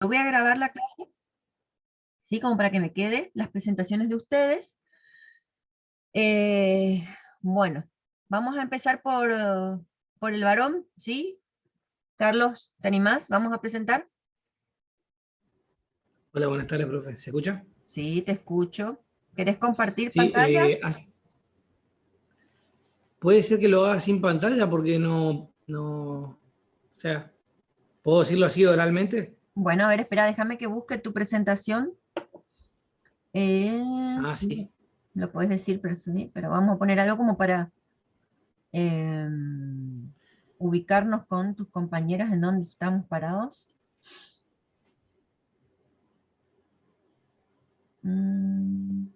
Yo voy a grabar la clase, ¿sí? Como para que me quede las presentaciones de ustedes. Eh, bueno, vamos a empezar por el varón, ¿sí? Carlos, ¿te animás? Vamos a presentar. Hola, buenas tardes, profe. ¿Se escucha? Sí, te escucho. ¿Querés compartir Sí, pantalla? puede ser que lo haga sin pantalla porque o sea, ¿puedo decirlo así oralmente? Bueno, a ver, espera, déjame que busque tu presentación. Sí, Sí. lo puedes decir, pero sí, pero vamos a poner algo como para ubicarnos con tus compañeras en donde estamos parados. Mm.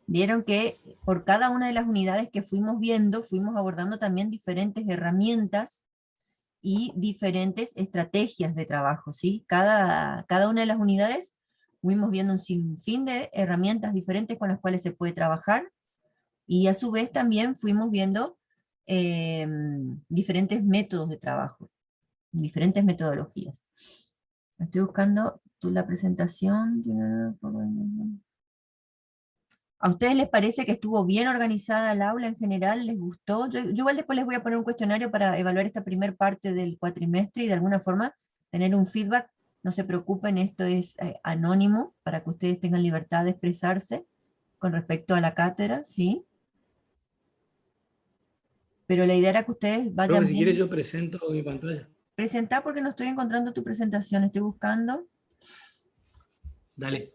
Vieron que por cada una de las unidades que fuimos viendo, fuimos abordando también diferentes herramientas y diferentes estrategias de trabajo, ¿sí? Cada una de las unidades fuimos viendo un sinfín de herramientas diferentes con las cuales se puede trabajar, y a su vez también fuimos viendo diferentes métodos de trabajo, diferentes metodologías. Estoy buscando la presentación. ¿A ustedes les parece que estuvo bien organizada el aula en general? ¿Les gustó? Yo igual después les voy a poner un cuestionario para evaluar esta primera parte del cuatrimestre y de alguna forma tener un feedback. No se preocupen, esto es anónimo para que ustedes tengan libertad de expresarse con respecto a la cátedra, ¿sí? Pero la idea era que ustedes Profe, vayan si quiere bien. yo presento mi pantalla. Presentar porque no estoy encontrando tu presentación, estoy buscando. Dale,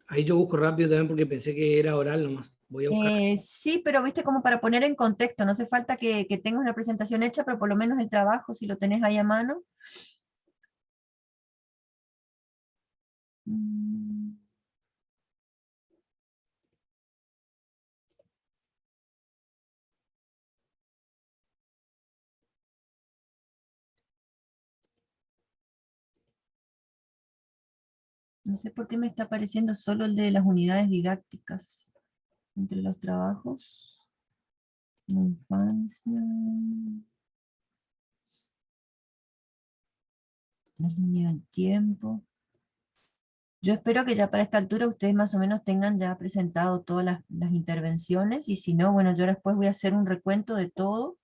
ahí yo busco rápido también porque pensé que era oral nomás. Voy a buscar. Sí, pero viste como para poner en contexto, no hace falta que tengas una presentación hecha, pero por lo menos el trabajo, si lo tenés ahí a mano. Mm. No sé por qué me está apareciendo solo el de las unidades didácticas entre los trabajos. La infancia, la línea del tiempo. Yo espero que ya para esta altura ustedes más o menos tengan ya presentado todas las intervenciones, y si no, bueno, yo después voy a hacer un recuento de todo,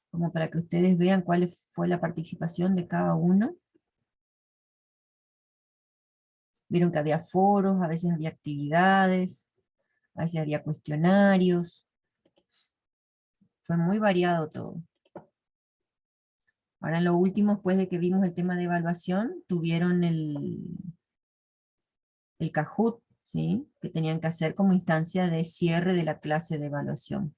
como para que ustedes vean cuál fue la participación de cada uno. Vieron que había foros, a veces había actividades, a veces había cuestionarios, fue muy variado todo. Ahora en lo último, después de que vimos el tema de evaluación, tuvieron el Kahoot, ¿sí? Que tenían que hacer como instancia de cierre de la clase de evaluación.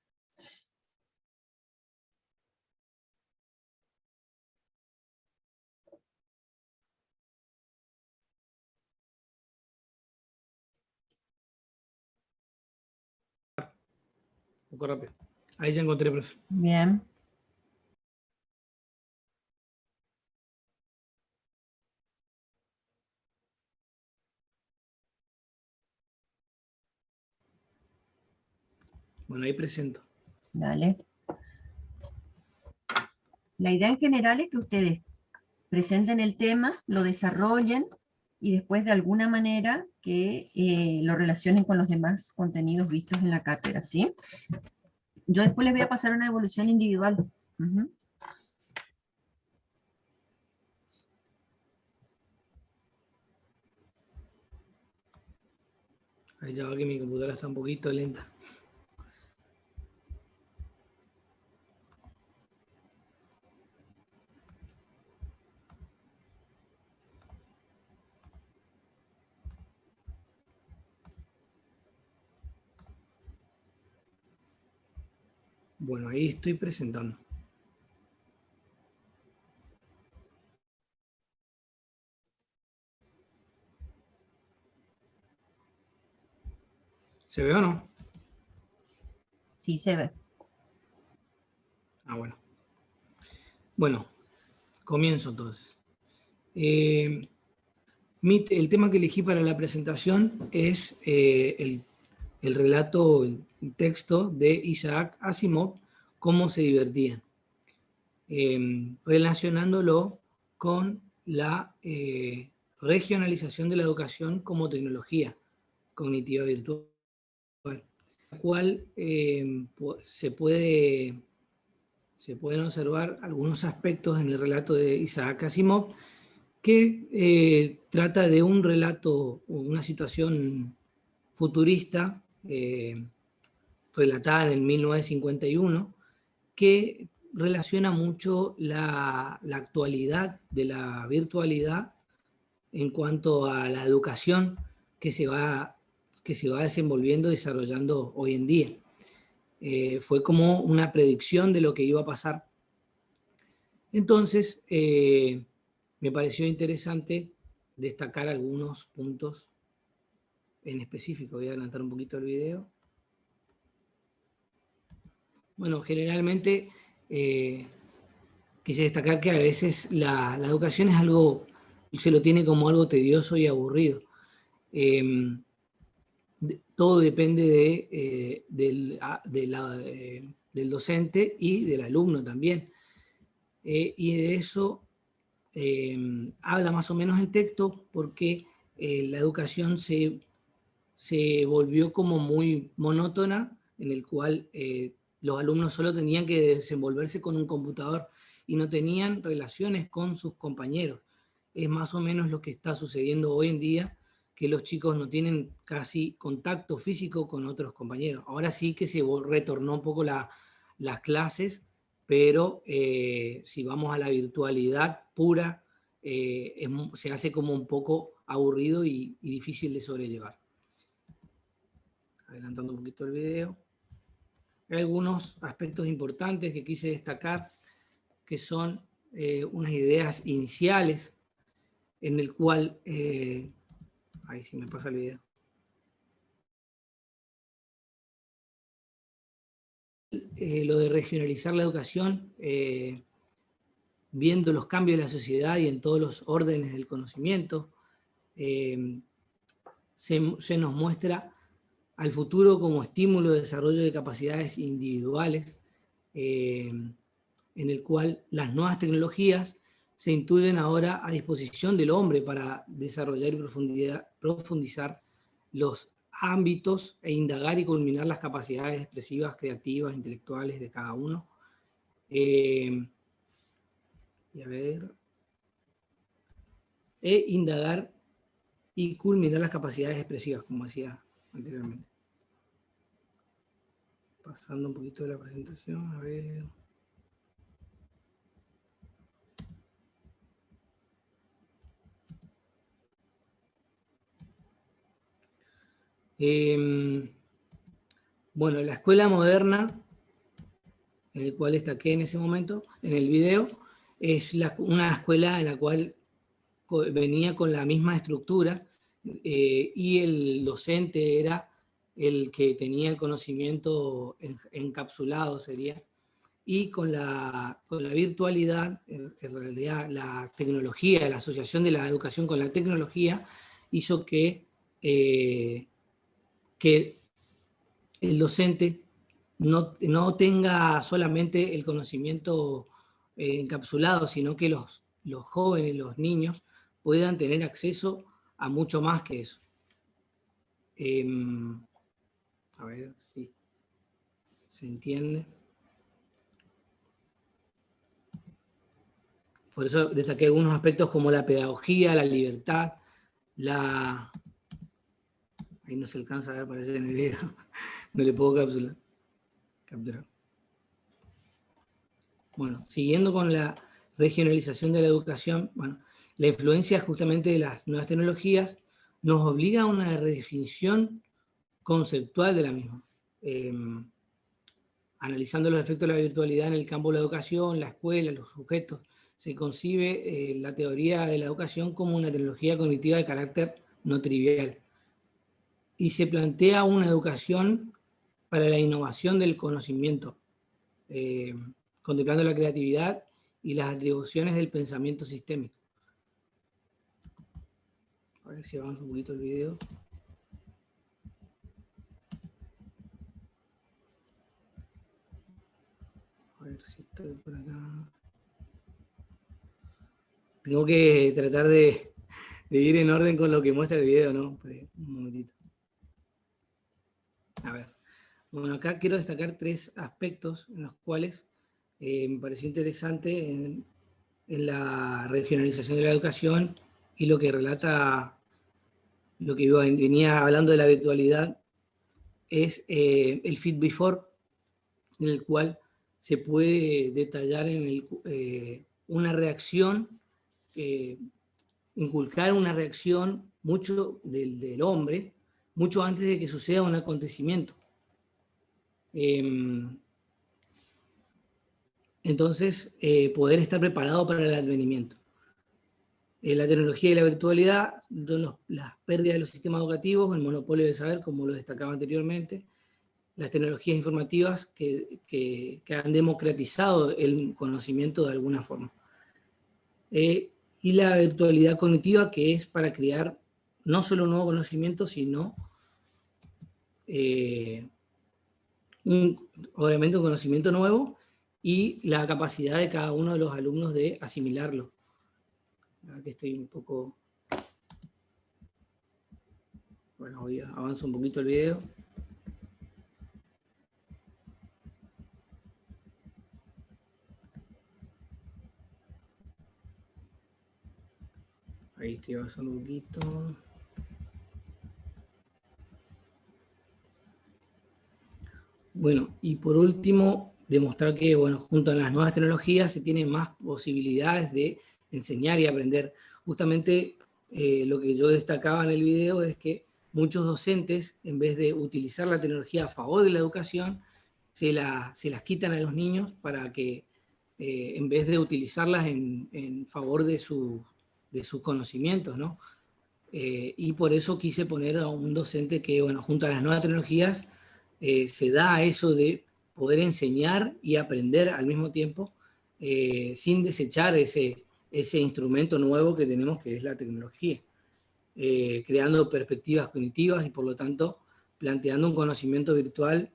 Un poco rápido. Ahí ya encontré, profe. Bien. Bueno, ahí presento. Dale. La idea en general es que ustedes presenten el tema, lo desarrollen y después de alguna manera que lo relacionen con los demás contenidos vistos en la cátedra, ¿sí? Yo después les voy a pasar una evolución individual. Ujú. Ahí ya va que mi computadora está un poquito lenta. Bueno, ahí estoy presentando. ¿Se ve o no? Sí, se ve. Bueno. Bueno, comienzo entonces. Eh, El tema que elegí para la presentación es el relato, el texto de Isaac Asimov, Cómo se divertían, relacionándolo con la regionalización de la educación como tecnología cognitiva virtual, la cual se pueden observar algunos aspectos en el relato de Isaac Asimov que trata de un relato, una situación futurista relatada en 1951, que relaciona mucho la actualidad de la virtualidad en cuanto a la educación que se va desenvolviendo, desarrollando hoy en día. Fue como una predicción de lo que iba a pasar. Entonces, me pareció interesante destacar algunos puntos en específico. Voy a adelantar un poquito el video. Bueno, generalmente quise destacar que a veces la educación es algo, se lo tiene como algo tedioso y aburrido. Todo depende del docente y del alumno también. Y de eso habla más o menos el texto, porque la educación se volvió como muy monótona, en el cual los alumnos solo tenían que desenvolverse con un computador y no tenían relaciones con sus compañeros. Es más o menos lo que está sucediendo hoy en día, que los chicos no tienen casi contacto físico con otros compañeros. Ahora sí que se retornó un poco las clases, pero si vamos a la virtualidad pura, se hace como un poco aburrido y difícil de sobrellevar. Adelantando un poquito el video. Hay algunos aspectos importantes que quise destacar, que son unas ideas iniciales en el cual... ahí sí me pasa el video. Lo de regionalizar la educación, viendo los cambios de la sociedad y en todos los órdenes del conocimiento, se nos muestra al futuro como estímulo de desarrollo de capacidades individuales, en el cual las nuevas tecnologías se intuyen ahora a disposición del hombre para desarrollar y profundizar los ámbitos e indagar y culminar las capacidades expresivas, creativas, intelectuales de cada uno. Y a ver, indagar y culminar las capacidades expresivas, como decía anteriormente. Pasando un poquito de la presentación, a ver. Bueno, la escuela moderna, en el cual destaqué en ese momento, en el video, es una escuela en la cual venía con la misma estructura y el docente era el que tenía el conocimiento encapsulado, sería, y con la virtualidad, en realidad la tecnología, la asociación de la educación con la tecnología, hizo que el docente no tenga solamente el conocimiento encapsulado, sino que los jóvenes, los niños, puedan tener acceso a mucho más que eso. A ver si se entiende. Por eso destaqué algunos aspectos como la pedagogía, la libertad, ahí no se alcanza a ver, parece en el video. No le puedo capturar. Bueno, siguiendo con la regionalización de la educación, bueno, la influencia justamente de las nuevas tecnologías nos obliga a una redefinición conceptual de la misma. Analizando los efectos de la virtualidad en el campo de la educación, la escuela, los sujetos, se concibe la teoría de la educación como una tecnología cognitiva de carácter no trivial. Y se plantea una educación para la innovación del conocimiento, contemplando la creatividad y las atribuciones del pensamiento sistémico. A ver si avanza un poquito el video. A ver si estoy por acá. Tengo que tratar de ir en orden con lo que muestra el video, ¿no? Un momentito. A ver. Bueno, acá quiero destacar 3 aspectos en los cuales me pareció interesante en la regionalización de la educación y lo que relata, lo que venía hablando de la virtualidad, es el fit before, en el cual se puede detallar una reacción, inculcar una reacción mucho del hombre, mucho antes de que suceda un acontecimiento. Entonces, poder estar preparado para el advenimiento. La tecnología y la virtualidad, las pérdidas de los sistemas educativos, el monopolio del saber, como lo destacaba anteriormente, las tecnologías informativas que han democratizado el conocimiento de alguna forma. Y la virtualidad cognitiva, que es para crear no solo un nuevo conocimiento, sino obviamente un conocimiento nuevo y la capacidad de cada uno de los alumnos de asimilarlo. Aquí estoy un poco... Bueno, avanzo un poquito el video. Ahí estoy avanzando un poquito. Bueno, y por último, demostrar que, bueno, junto a las nuevas tecnologías se tienen más posibilidades de enseñar y aprender. Justamente lo que yo destacaba en el video es que muchos docentes, en vez de utilizar la tecnología a favor de la educación, se las quitan a los niños para que, en vez de utilizarlas en favor de sus conocimientos, ¿no? Y por eso quise poner a un docente que, bueno, junto a las nuevas tecnologías, se da eso de poder enseñar y aprender al mismo tiempo, sin desechar ese instrumento nuevo que tenemos, que es la tecnología, creando perspectivas cognitivas y por lo tanto planteando un conocimiento virtual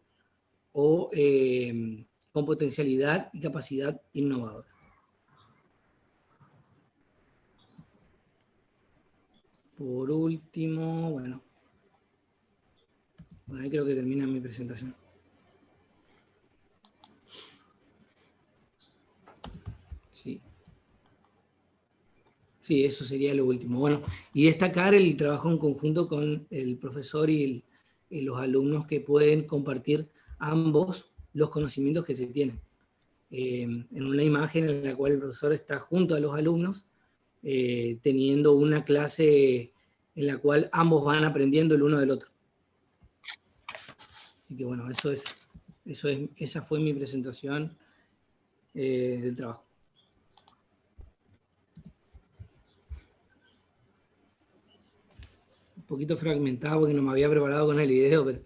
o con potencialidad y capacidad innovadora. Por último, bueno, ahí creo que termina mi presentación. Sí. Sí, eso sería lo último. Bueno, y destacar el trabajo en conjunto con el profesor y los alumnos, que pueden compartir ambos los conocimientos que se tienen. En una imagen en la cual el profesor está junto a los alumnos, teniendo una clase en la cual ambos van aprendiendo el uno del otro. Así que bueno, esa fue mi presentación del trabajo. Un poquito fragmentado porque no me había preparado con el video, pero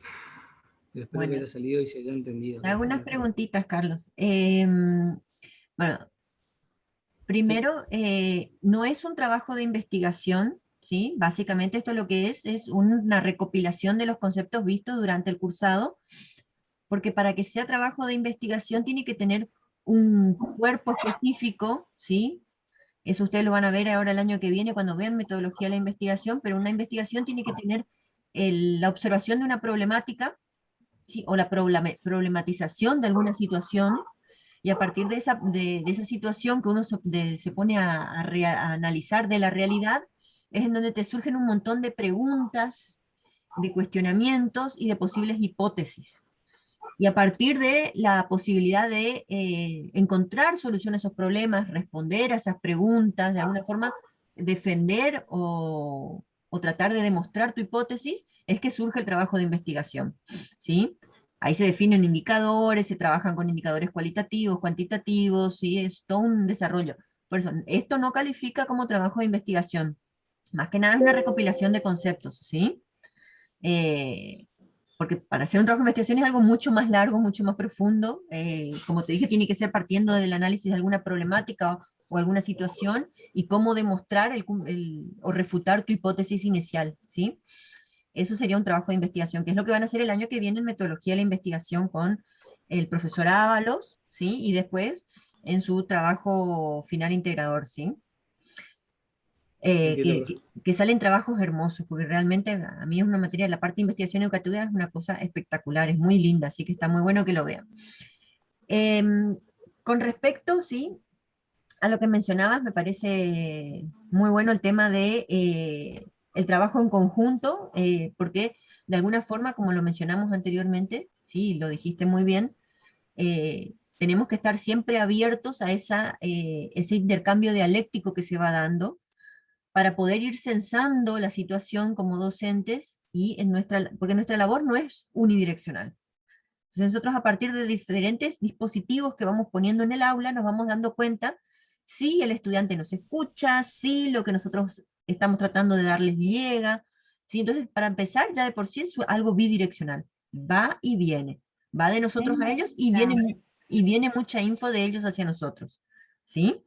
espero que haya salido y se haya entendido. Algunas preguntitas, Carlos. Bueno, primero, no es un trabajo de investigación, ¿sí? Básicamente esto lo que es una recopilación de los conceptos vistos durante el cursado, porque para que sea trabajo de investigación tiene que tener un cuerpo específico, ¿sí? Eso ustedes lo van a ver ahora el año que viene cuando vean metodología de la investigación, pero una investigación tiene que tener la observación de una problemática, ¿sí? O la problematización de alguna situación, y a partir de esa situación que uno se pone a analizar de la realidad, es en donde te surgen un montón de preguntas, de cuestionamientos y de posibles hipótesis. Y a partir de la posibilidad de encontrar soluciones a esos problemas, responder a esas preguntas, de alguna forma defender o tratar de demostrar tu hipótesis, es que surge el trabajo de investigación, ¿sí? Ahí se definen indicadores, se trabajan con indicadores cualitativos, cuantitativos, ¿sí? Es todo un desarrollo. Por eso, esto no califica como trabajo de investigación. Más que nada es una recopilación de conceptos, ¿sí? porque para hacer un trabajo de investigación es algo mucho más largo, mucho más profundo. Como te dije, tiene que ser partiendo del análisis de alguna problemática o alguna situación y cómo demostrar o refutar tu hipótesis inicial, ¿sí? Eso sería un trabajo de investigación, que es lo que van a hacer el año que viene en metodología de la investigación con el profesor Ábalos, ¿sí? Y después en su trabajo final integrador, ¿sí? Entiendo, profe. Que salen trabajos hermosos, porque realmente a mí es una materia, la parte de investigación educativa es una cosa espectacular, es muy linda, así que está muy bueno que lo vean. Em, con respecto, sí, a lo que mencionabas, me parece muy bueno el tema de el trabajo en conjunto, porque de alguna forma, como lo mencionamos anteriormente, sí, lo dijiste muy bien, tenemos que estar siempre abiertos a ese intercambio dialéctico que se va dando para poder ir sensando la situación como docentes y porque nuestra labor no es unidireccional. Entonces nosotros a partir de diferentes dispositivos que vamos poniendo en el aula nos vamos dando cuenta si el estudiante nos escucha, si lo que nosotros estamos tratando de darles llega. ¿Sí? Entonces, para empezar, ya de por sí es algo bidireccional. Va y viene. Va de Me nosotros a ellos encanta. y viene mucha info de ellos hacia nosotros. ¿Sí?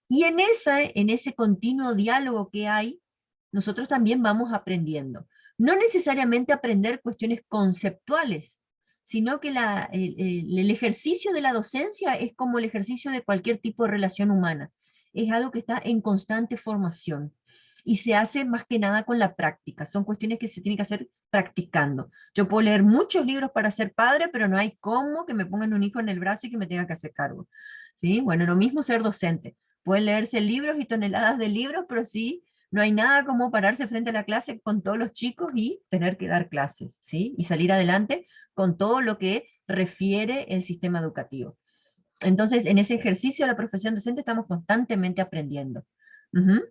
Y en ese continuo diálogo que hay, nosotros también vamos aprendiendo. No necesariamente aprender cuestiones conceptuales, sino que el ejercicio de la docencia es como el ejercicio de cualquier tipo de relación humana. Es algo que está en constante formación y se hace más que nada con la práctica. Son cuestiones que se tienen que hacer practicando. Yo puedo leer muchos libros para ser padre, pero no hay cómo que me pongan un hijo en el brazo y que me tenga que hacer cargo. ¿Sí? Bueno, lo mismo ser docente. Pueden leerse libros y toneladas de libros, pero sí, no hay nada como pararse frente a la clase con todos los chicos y tener que dar clases, ¿sí? Y salir adelante con todo lo que refiere el sistema educativo. Entonces, en ese ejercicio de la profesión docente estamos constantemente aprendiendo. Ujú.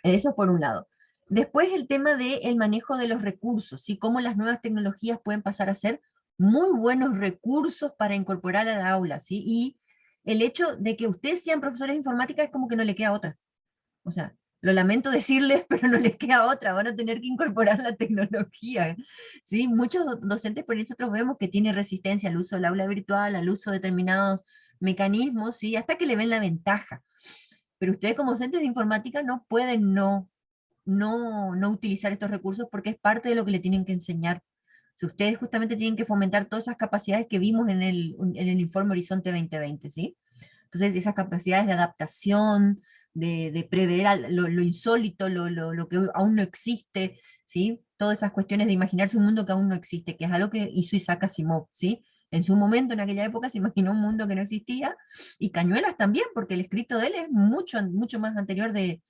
Eso por un lado. Después el tema del manejo de los recursos, ¿sí? Cómo las nuevas tecnologías pueden pasar a ser muy buenos recursos para incorporar al aula, ¿sí? Y el hecho de que ustedes sean profesores de informática es como que no le queda otra. O sea, lo lamento decirles, pero no les queda otra, van a tener que incorporar la tecnología, ¿sí? Muchos docentes, por nosotros vemos que tienen resistencia al uso del aula virtual, al uso de determinados mecanismos, ¿sí? Hasta que le ven la ventaja. Pero ustedes como docentes de informática no pueden no utilizar estos recursos porque es parte de lo que le tienen que enseñar. Si ustedes justamente tienen que fomentar todas esas capacidades que vimos en el informe Horizonte 2020, ¿sí? Entonces, esas capacidades de adaptación, de prever lo insólito, lo que aún no existe, ¿sí? Todas esas cuestiones de imaginarse un mundo que aún no existe, que es algo que hizo Isaac Asimov, ¿sí? En su momento, en aquella época, se imaginó un mundo que no existía, y Cañuelas también, porque el escrito de él es mucho más anterior de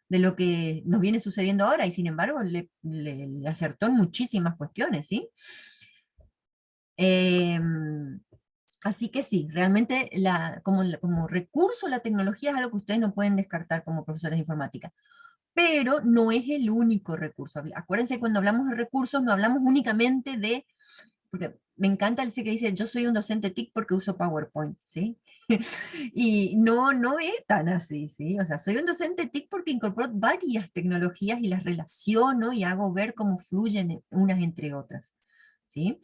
lo que nos viene sucediendo ahora, y sin embargo le acertó en muchísimas cuestiones, ¿sí? Em, Así que sí, realmente como recurso la tecnología es algo que ustedes no pueden descartar como profesores de informática, pero no es el único recurso. Acuérdense, cuando hablamos de recursos no hablamos únicamente porque me encanta ese que dice, yo soy un docente TIC porque uso PowerPoint, ¿sí? Y no es tan así, ¿sí? O sea, soy un docente TIC porque incorporo varias tecnologías y las relaciono y hago ver cómo fluyen unas entre otras, ¿sí?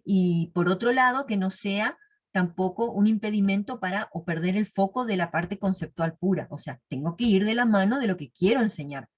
Y por otro lado, que no sea tampoco un impedimento para o perder el foco de la parte conceptual pura. O sea, tengo que ir de la mano de lo que quiero enseñar.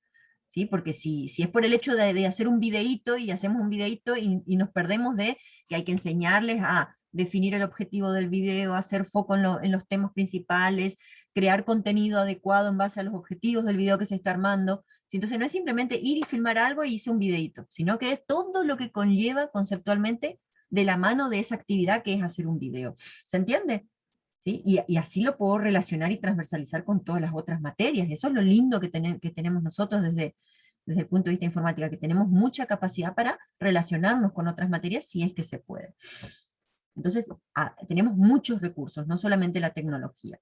¿Sí? Porque si es por el hecho de hacer un videíto y hacemos un videíto y nos perdemos de que hay que enseñarles a definir el objetivo del video, hacer foco en los temas principales, crear contenido adecuado en base a los objetivos del video que se está armando. ¿Sí? Entonces no es simplemente ir y filmar algo y hice un videíto, sino que es todo lo que conlleva conceptualmente de la mano de esa actividad que es hacer un video. ¿Se entiende? ¿Sí? Y así lo puedo relacionar y transversalizar con todas las otras materias. Eso es lo lindo que tenemos nosotros desde el punto de vista informática, que tenemos mucha capacidad para relacionarnos con otras materias si es que se puede. Entonces, tenemos muchos recursos, no solamente la tecnología.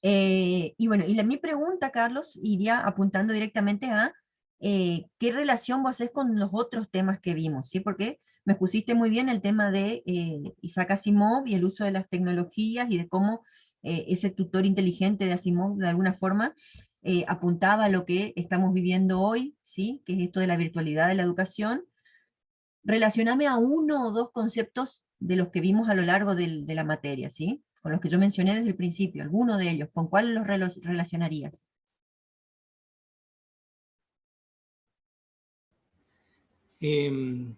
Y bueno, mi pregunta, Carlos, iría apuntando directamente a qué relación vos haces con los otros temas que vimos, ¿sí? Porque me pusiste muy bien el tema de Isaac Asimov y el uso de las tecnologías y de cómo ese tutor inteligente de Asimov, de alguna forma, apuntaba a lo que estamos viviendo hoy, ¿sí? Que es esto de la virtualidad de la educación, relacioname a uno o dos conceptos de los que vimos a lo largo de la materia, ¿sí? Con los que yo mencioné desde el principio, alguno de ellos, ¿con cuál los relacionarías? Em,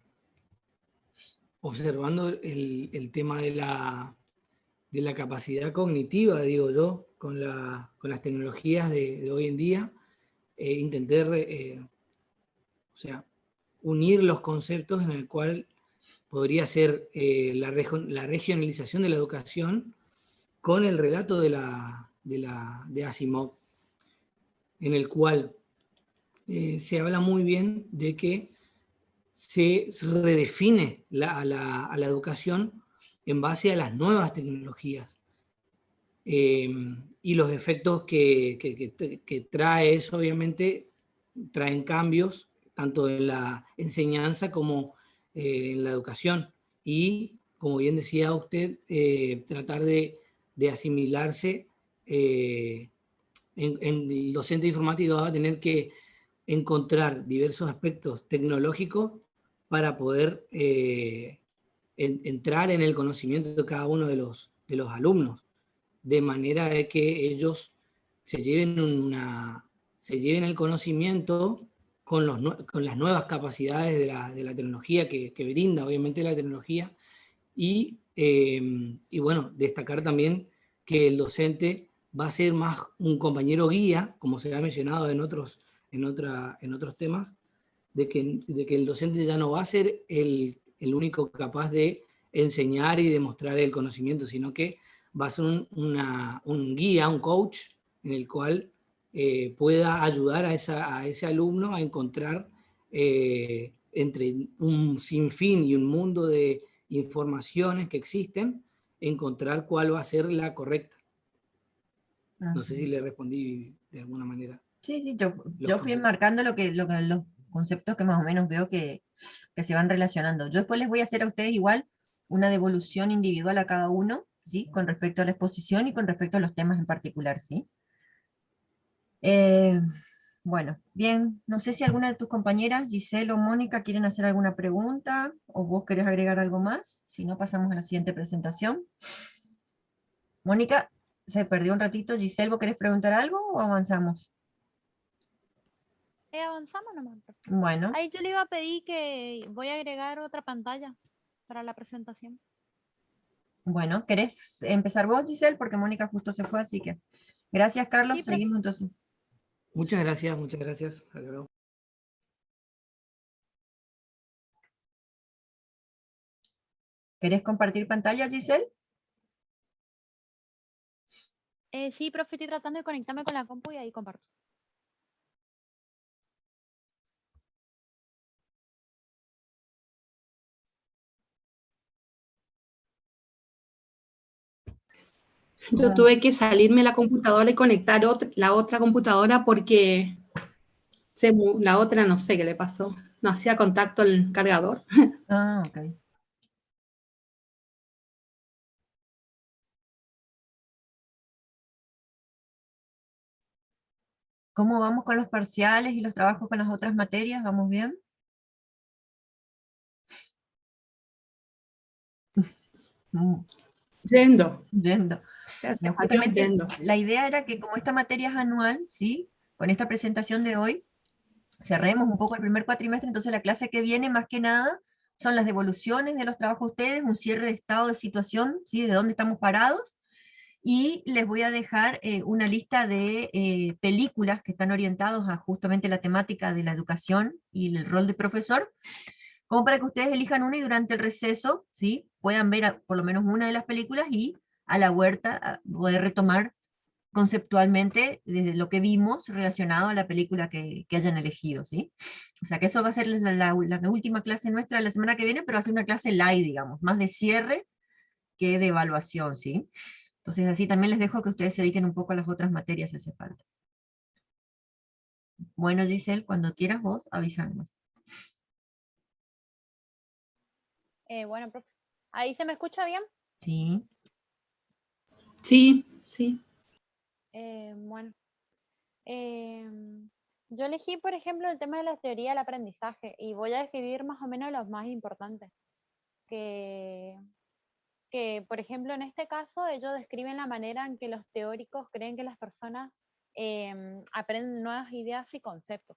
Observando el tema de la capacidad cognitiva, digo yo, con las tecnologías de hoy en día, intentar, o sea, unir los conceptos en el cual podría ser la regionalización de la educación con el relato de Asimov, en el cual se habla muy bien de que se redefine a la educación en base a las nuevas tecnologías eh, y los efectos que trae eso, obviamente, traen cambios tanto en la enseñanza como en la educación. Y, como bien decía usted, tratar de asimilarse en el docente informático va a tener que encontrar diversos aspectos tecnológicos para poder entrar en el conocimiento de cada uno de los alumnos, de manera de que ellos se lleven, se lleven el conocimiento con, con las nuevas capacidades de la tecnología que brinda, obviamente, la tecnología, y bueno, destacar también que el docente va a ser más un compañero guía, como se ha mencionado en otros temas, de que el docente ya no va a ser el único capaz de enseñar y demostrar el conocimiento, sino que va a ser un guía, un coach, en el cual pueda ayudar a ese alumno a encontrar entre un sinfín y un mundo de informaciones que existen, encontrar cuál va a ser la correcta. No sé si le respondí de alguna manera. Sí, sí, yo fui enmarcando los conceptos que más o menos veo que se van relacionando. Yo después les voy a hacer a ustedes igual una devolución individual a cada uno, ¿sí? Con respecto a la exposición y con respecto a los temas en particular, ¿sí? Eh, bueno, bien, no sé si alguna de tus compañeras, Giselle o Mónica, quieren hacer alguna pregunta o vos querés agregar algo más. Si no, pasamos a la siguiente presentación. Mónica, se perdió un ratito. Giselle, ¿vos querés preguntar algo o avanzamos? Avanzamos nomás. Bueno, Ahí yo le iba a pedir que voy a agregar otra pantalla para la presentación. bueno, ¿querés empezar vos, Giselle? Porque Mónica justo se fue, así que gracias, Carlos. Sí, profe. Seguimos entonces. Muchas gracias, muchas gracias. Hasta luego. ¿Querés compartir pantalla, Giselle? Sí, profe, estoy tratando de conectarme con la compu y ahí comparto. Yo tuve que salirme la computadora y conectar la otra computadora porque la otra no sé qué le pasó. No hacía contacto el cargador. Ah, ok. ¿Cómo vamos con los parciales y los trabajos con las otras materias? ¿Vamos bien? Yendo. Yendo. Gracias No, a Dios, justamente yendo. la idea era que como esta materia es anual, ¿sí? Con esta presentación de hoy, cerremos un poco el primer cuatrimestre, entonces la clase que viene, más que nada, son las devoluciones de los trabajos de ustedes, un cierre de estado de situación, ¿sí? De dónde estamos parados, y les voy a dejar una lista de películas que están orientados a justamente la temática de la educación y el rol de profesor, como para que ustedes elijan una y durante el receso, ¿sí? Puedan ver por lo menos una de las películas y a la huerta poder retomar conceptualmente desde lo que vimos relacionado a la película que hayan elegido, ¿sí? O sea que eso va a ser la última clase nuestra la semana que viene, pero va a ser una clase light, digamos, más de cierre que de evaluación, ¿sí? Entonces así también les dejo que ustedes se dediquen un poco a las otras materias si hace falta. Bueno, Giselle, cuando quieras vos, avísanos. Bueno, profe. ¿Ahí se me escucha bien? Sí. Sí, sí. Bueno. Yo elegí, por ejemplo, el tema de la teoría del aprendizaje y voy a describir más o menos los más importantes. Que, por ejemplo, en este caso, ellos describen la manera en que los teóricos creen que las personas aprenden nuevas ideas y conceptos.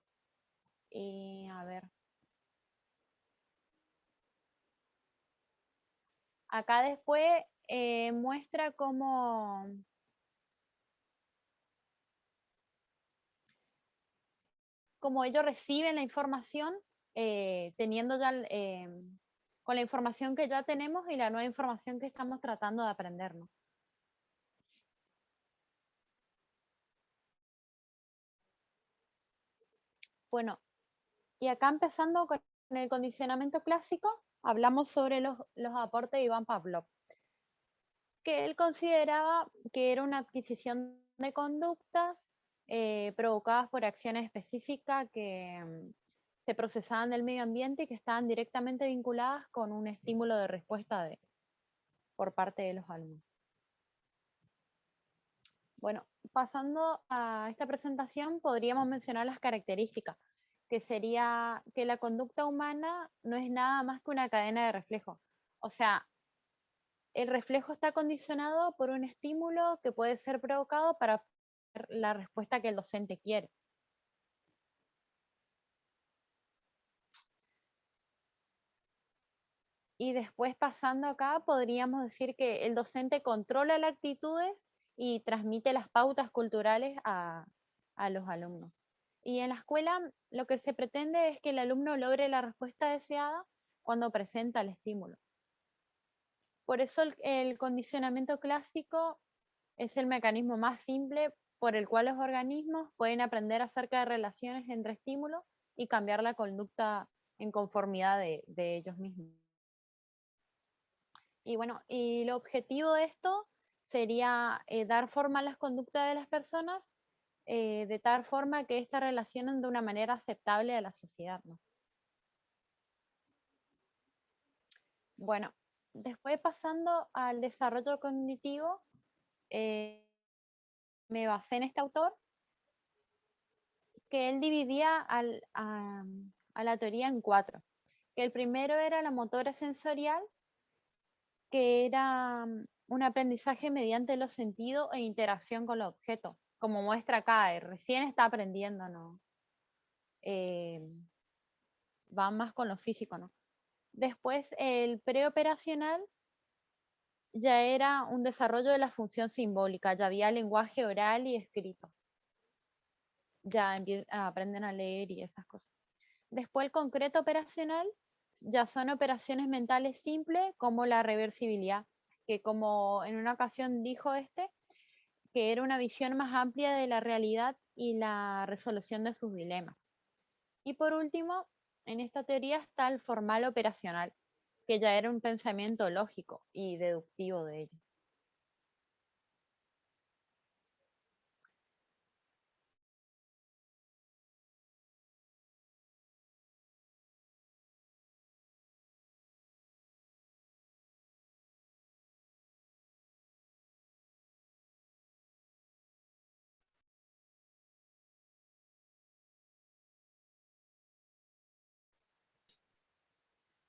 Y a ver. Acá después muestra cómo ellos reciben la información, teniendo ya, con la información que ya tenemos y la nueva información que estamos tratando de aprender, ¿no? Bueno, y acá empezando con el condicionamiento clásico, hablamos sobre los aportes de Iván Pavlov, que él consideraba que era una adquisición de conductas provocadas por acciones específicas que se procesaban del medio ambiente y que estaban directamente vinculadas con un estímulo de respuesta por parte de los alumnos. Bueno, pasando a esta presentación, podríamos mencionar las características, que sería que la conducta humana no es nada más que una cadena de reflejo. O sea, el reflejo está condicionado por un estímulo que puede ser provocado para obtener la respuesta que el docente quiere. Y después pasando acá, podríamos decir que el docente controla las actitudes y transmite las pautas culturales a los alumnos. Y en la escuela lo que se pretende es que el alumno logre la respuesta deseada cuando presenta el estímulo. Por eso el condicionamiento clásico es el mecanismo más simple por el cual los organismos pueden aprender acerca de relaciones entre estímulos y cambiar la conducta en conformidad de ellos mismos. Y bueno, y el objetivo de esto sería dar forma a las conductas de las personas de tal forma que éstas relacionen de una manera aceptable a la sociedad, ¿no? Bueno, después pasando al desarrollo cognitivo, me basé en este autor, que él dividía a la teoría en 4. Que el primero era la motora sensorial, que era un aprendizaje mediante los sentidos e interacción con los objetos, como muestra acá, recién está aprendiendo, ¿no? Va más con lo físico, ¿no? Después el preoperacional ya era un desarrollo de la función simbólica, ya había lenguaje oral y escrito. Ya aprenden a leer y esas cosas. Después el concreto operacional ya son operaciones mentales simples como la reversibilidad, que como en una ocasión dijo que era una visión más amplia de la realidad y la resolución de sus dilemas. Y por último, en esta teoría está el formal operacional, que ya era un pensamiento lógico y deductivo de ello.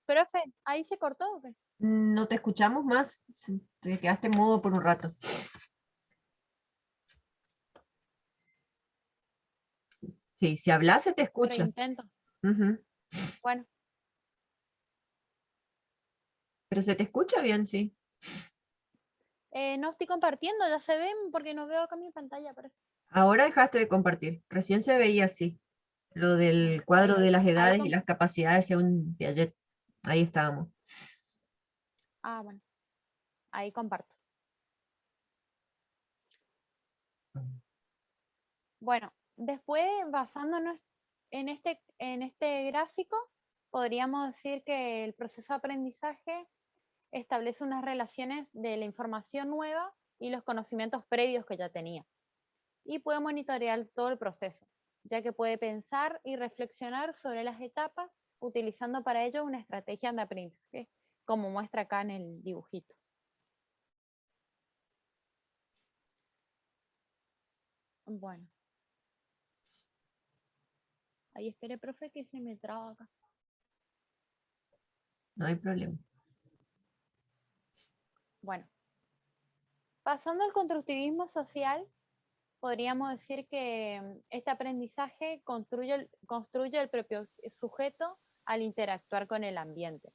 Profe, ¿ahí se cortó o qué? No te escuchamos más, te quedaste mudo por un rato. Sí, si hablas se te escucha. Reintento. Ujú. Bueno, Pero se te escucha bien, sí. no estoy compartiendo, ya se ven porque no veo acá mi pantalla, parece. Ahora dejaste de compartir. Recién se veía así. Lo del Ahí, cuadro de las ahí edades y las capacidades según Piaget. Ahí estábamos. bueno, ahí comparto. Bueno, después basándonos en este gráfico, podríamos decir que el proceso de aprendizaje establece unas relaciones de la información nueva y los conocimientos previos que ya tenía. Y puede monitorear todo el proceso, ya que puede pensar y reflexionar sobre las etapas utilizando para ello una estrategia de aprendizaje, como muestra acá en el dibujito. Bueno. Ahí espere, profe, que se me traba acá. No hay problema. Bueno, pasando al constructivismo social, podríamos decir que este aprendizaje construye el propio sujeto al interactuar con el ambiente.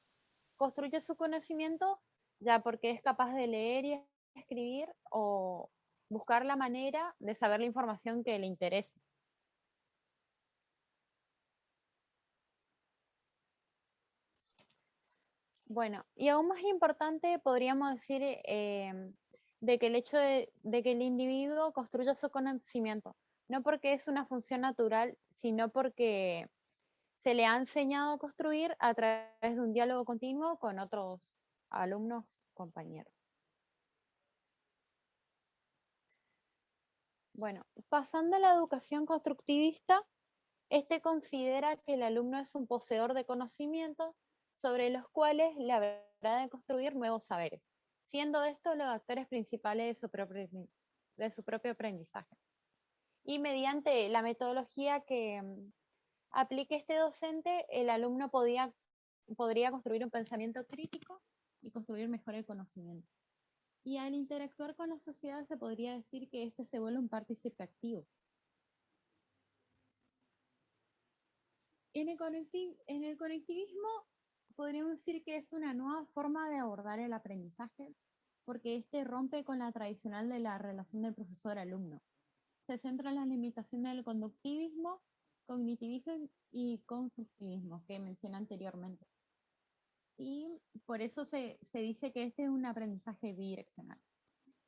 Construye su conocimiento ya porque es capaz de leer y escribir o buscar la manera de saber la información que le interese. Bueno, y aún más importante podríamos decir de que el hecho de que el individuo construya su conocimiento, no porque es una función natural, sino porque se le ha enseñado a construir a través de un diálogo continuo con otros alumnos, compañeros. Bueno, pasando a la educación constructivista, este considera que el alumno es un poseedor de conocimientos sobre los cuales le habrá de construir nuevos saberes, siendo estos los actores principales de su propio aprendizaje. Y mediante la metodología que aplique este docente, el alumno podría construir un pensamiento crítico y construir mejor el conocimiento. Y al interactuar con la sociedad se podría decir que este se vuelve un partícipe activo. En el conectivismo podríamos decir que es una nueva forma de abordar el aprendizaje, porque este rompe con la tradicional de la relación de profesor-alumno. Se centra en la limitación del conductivismo, cognitivismo y constructivismo que mencioné anteriormente. Y por eso se dice que este es un aprendizaje bidireccional.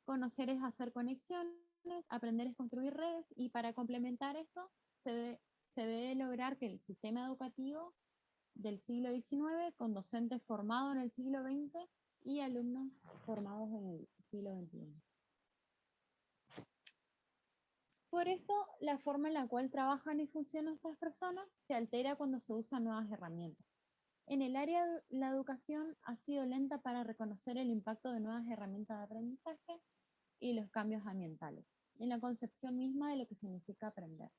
Conocer es hacer conexiones, aprender es construir redes, y para complementar esto se debe lograr que el sistema educativo del siglo XIX, con docentes formados en el siglo XX y alumnos formados en el siglo XXI. Por esto, la forma en la cual trabajan y funcionan estas personas se altera cuando se usan nuevas herramientas. En el área de la educación ha sido lenta para reconocer el impacto de nuevas herramientas de aprendizaje y los cambios ambientales, en la concepción misma de lo que significa aprender.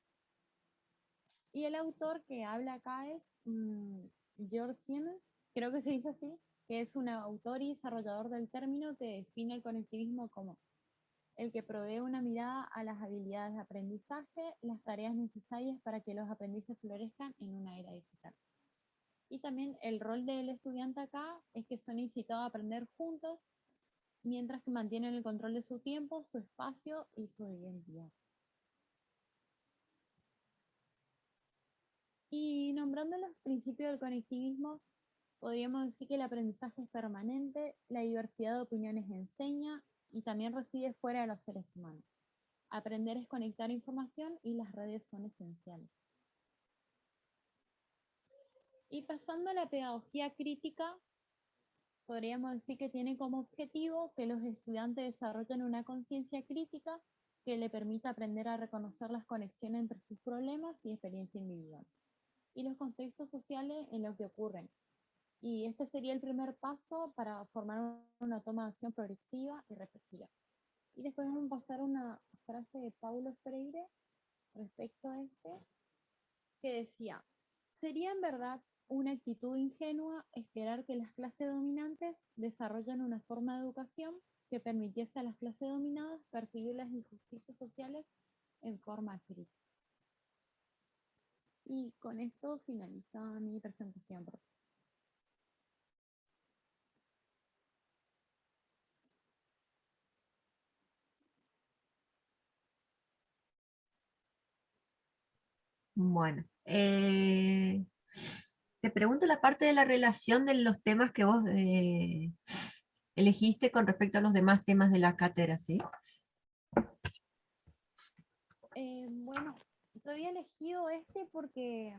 Y el autor que habla acá es George Siemens, creo que se dice así, que es un autor y desarrollador del término que define el conectivismo como el que provee una mirada a las habilidades de aprendizaje, las tareas necesarias para que los aprendices florezcan en una era digital. Y también el rol del estudiante acá es que son incitados a aprender juntos, mientras que mantienen el control de su tiempo, su espacio y su identidad. Y nombrando los principios del conectivismo, podríamos decir que el aprendizaje es permanente, la diversidad de opiniones enseña y también reside fuera de los seres humanos. Aprender es conectar información y las redes son esenciales. Y pasando a la pedagogía crítica, podríamos decir que tiene como objetivo que los estudiantes desarrollen una conciencia crítica que le permita aprender a reconocer las conexiones entre sus problemas y experiencia individual y los contextos sociales en los que ocurren. Y este sería el primer paso para formar una toma de acción progresiva y reflexiva. Y después vamos a pasar una frase de Paulo Freire respecto a este, que decía: sería en verdad una actitud ingenua esperar que las clases dominantes desarrollen una forma de educación que permitiese a las clases dominadas percibir las injusticias sociales en forma crítica. Y con esto finaliza mi presentación. Bueno, te pregunto la parte de la relación de los temas que vos elegiste con respecto a los demás temas de la cátedra, ¿sí? Bueno, yo había elegido este porque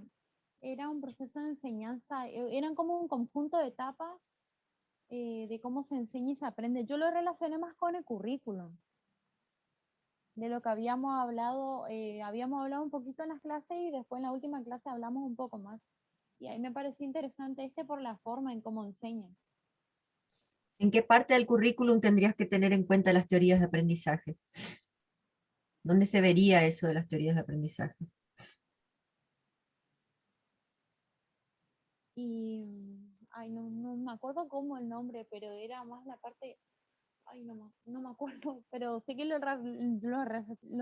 era un proceso de enseñanza, eran como un conjunto de etapas de cómo se enseña y se aprende. Yo lo relacioné más con el currículum, de lo que habíamos hablado un poquito en las clases y después en la última clase hablamos un poco más. Y ahí me pareció interesante este por la forma en cómo enseñan. ¿En qué parte del currículum tendrías que tener en cuenta las teorías de aprendizaje? ¿Dónde se vería eso de las teorías de aprendizaje? y, ay, no me acuerdo cómo el nombre, pero era más la parte, ay, no me acuerdo, pero sé que lo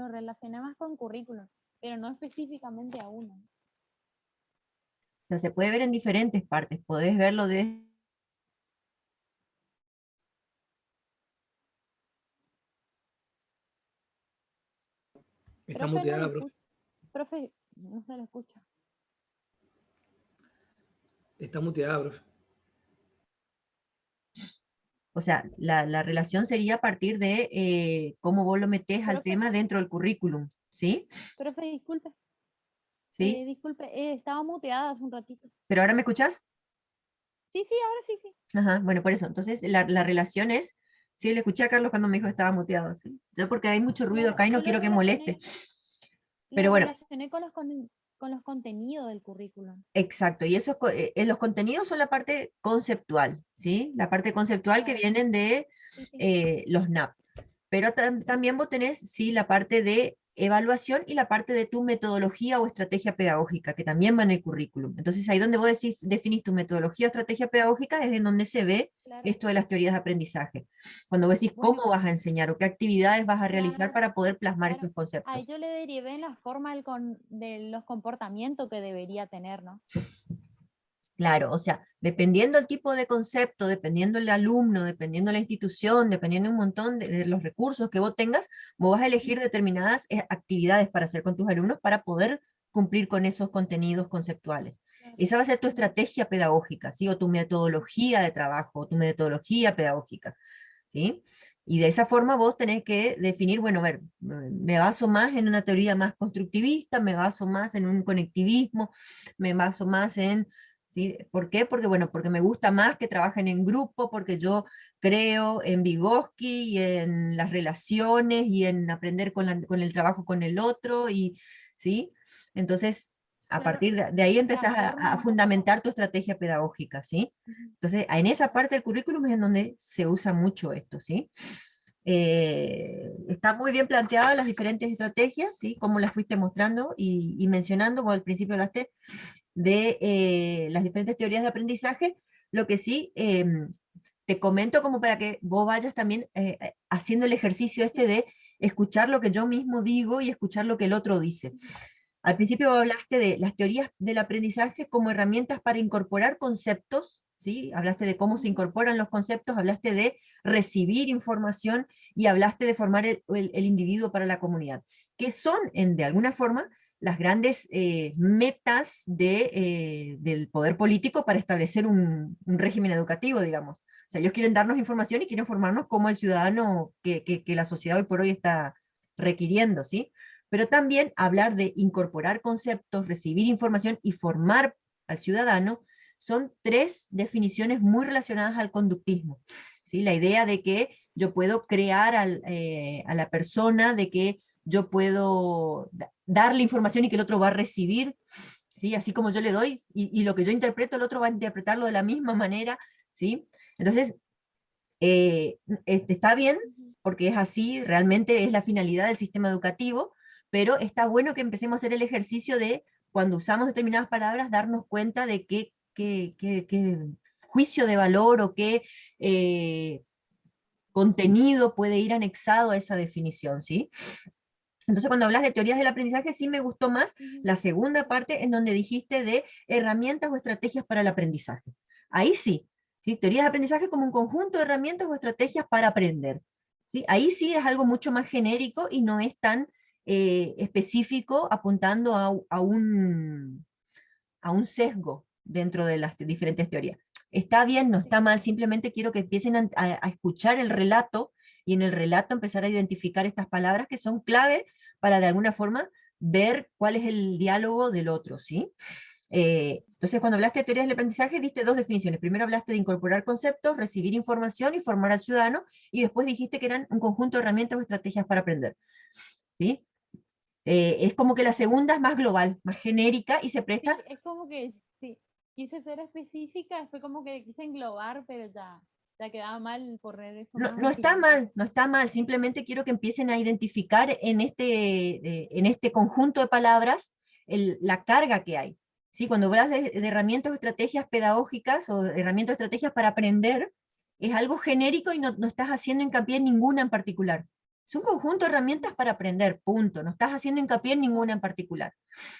relacioné más con currículum, pero no específicamente a uno. O sea, se puede ver en diferentes partes, podés verlo de... Está Profe, no le muteada, profe. escucho, profe, no se lo escucha. Está muteada, profe. O sea, la relación sería a partir de cómo vos lo metés al Profe, tema dentro del currículum, ¿sí? profe, disculpe, ¿Sí? disculpe, estaba muteada hace un ratito. ¿Pero ahora me escuchás? Sí, sí, ahora sí, sí. Ajá, bueno, por eso. Entonces, la relación es... Sí, le escuché a Carlos cuando me dijo que estaba muteado, ¿sí? Yo porque hay mucho ruido Claro, acá y no yo quiero que moleste. lo Pero bueno, relacioné con los contenidos del currículum. exacto, y esos los contenidos son la parte conceptual, ¿sí? La parte conceptual que Claro, vienen de sí, sí. los NAP. Pero también vos tenés, sí, la parte de evaluación y la parte de tu metodología o estrategia pedagógica, que también va en el currículum. Entonces, ahí donde vos decís, definís tu metodología o estrategia pedagógica es en donde se ve Claro. esto de las teorías de aprendizaje. Cuando vos decís Bueno, cómo vas a enseñar o qué actividades vas a realizar claro, para poder plasmar claro. esos conceptos. Ahí yo le derivé en la forma de los comportamientos que debería tener, ¿no? Claro, o sea, dependiendo el tipo de concepto, dependiendo el alumno, dependiendo la institución, dependiendo un montón de los recursos que vos tengas, vos vas a elegir determinadas actividades para hacer con tus alumnos para poder cumplir con esos contenidos conceptuales. Claro. Esa va a ser tu Ujú. estrategia pedagógica, ¿sí? O tu metodología de trabajo, o tu metodología pedagógica, ¿sí? Y de esa forma vos tenés que definir, bueno, a ver, me baso más en una teoría más constructivista, me baso más en un conectivismo, me baso más en... ¿Sí? ¿Por qué? Porque, bueno, porque me gusta más que trabajen en grupo, porque yo creo en Vygotsky y en las relaciones y en aprender con el trabajo con el otro, y, ¿sí? Entonces, a Claro, partir de ahí la empezás a forma. fundamentar tu estrategia pedagógica, ¿sí? Ujú. Entonces, en esa parte del currículum es en donde se usa mucho esto, ¿sí? Está muy bien planteadas las diferentes estrategias, ¿sí? Como las fuiste mostrando y mencionando, vos al principio hablaste de las diferentes teorías de aprendizaje. Lo que sí, te comento como para que vos vayas también haciendo el ejercicio este de escuchar lo que yo mismo digo y escuchar lo que el otro dice. Ujú. Al principio hablaste de las teorías del aprendizaje como herramientas para incorporar conceptos, ¿sí? Hablaste de cómo se Ujú. incorporan los conceptos, hablaste de recibir información y hablaste de formar el individuo para la comunidad, que son, de alguna forma, las grandes metas del poder político para establecer un régimen educativo, digamos. O sea, ellos quieren darnos información y quieren formarnos como el ciudadano que la sociedad hoy por hoy está requiriendo, ¿sí? Pero también hablar de incorporar conceptos, recibir información y formar al ciudadano son tres definiciones muy relacionadas al conductismo, ¿sí? La idea de que yo puedo crear a la persona, de que yo puedo darle información y que el otro va a recibir, ¿sí? Así como yo le doy, y lo que yo interpreto, el otro va a interpretarlo de la misma manera, ¿sí? Entonces, está bien, Ujú. porque es así, realmente es la finalidad del sistema educativo, pero está bueno que empecemos a hacer el ejercicio de, cuando usamos determinadas palabras, darnos cuenta de qué juicio de valor o qué contenido puede ir anexado a esa definición, ¿sí? Entonces, cuando hablas de teorías del aprendizaje, sí me gustó más Ujú. la segunda parte en donde dijiste de herramientas o estrategias para el aprendizaje. Ahí sí, ¿sí? Teorías de aprendizaje como un conjunto de herramientas o estrategias para aprender, ¿sí? Ahí sí es algo mucho más genérico y no es tan específico apuntando a un sesgo dentro de las diferentes teorías. Está bien, no Sí. está mal, simplemente quiero que empiecen a escuchar el relato y en el relato empezar a identificar estas palabras que son clave para de alguna forma ver cuál es el diálogo del otro, ¿sí? Entonces, cuando hablaste de teorías del aprendizaje, diste dos definiciones. Primero hablaste de incorporar conceptos, recibir información y formar al ciudadano, y después dijiste que eran un conjunto de herramientas o estrategias para aprender, ¿sí? Es como que la segunda es más global, más genérica y se presta... Sí, es como que sí, quise ser específica, fue como que quise englobar, pero ya quedaba mal por eso No, más no está específico. mal, no está mal, simplemente quiero que empiecen a identificar en este conjunto de palabras la carga que hay. ¿sí? Cuando hablas de herramientas o estrategias pedagógicas o herramientas o estrategias para aprender, es algo genérico y no estás haciendo hincapié en ninguna en particular. Es un conjunto de herramientas para aprender, punto. No estás haciendo hincapié en ninguna en particular.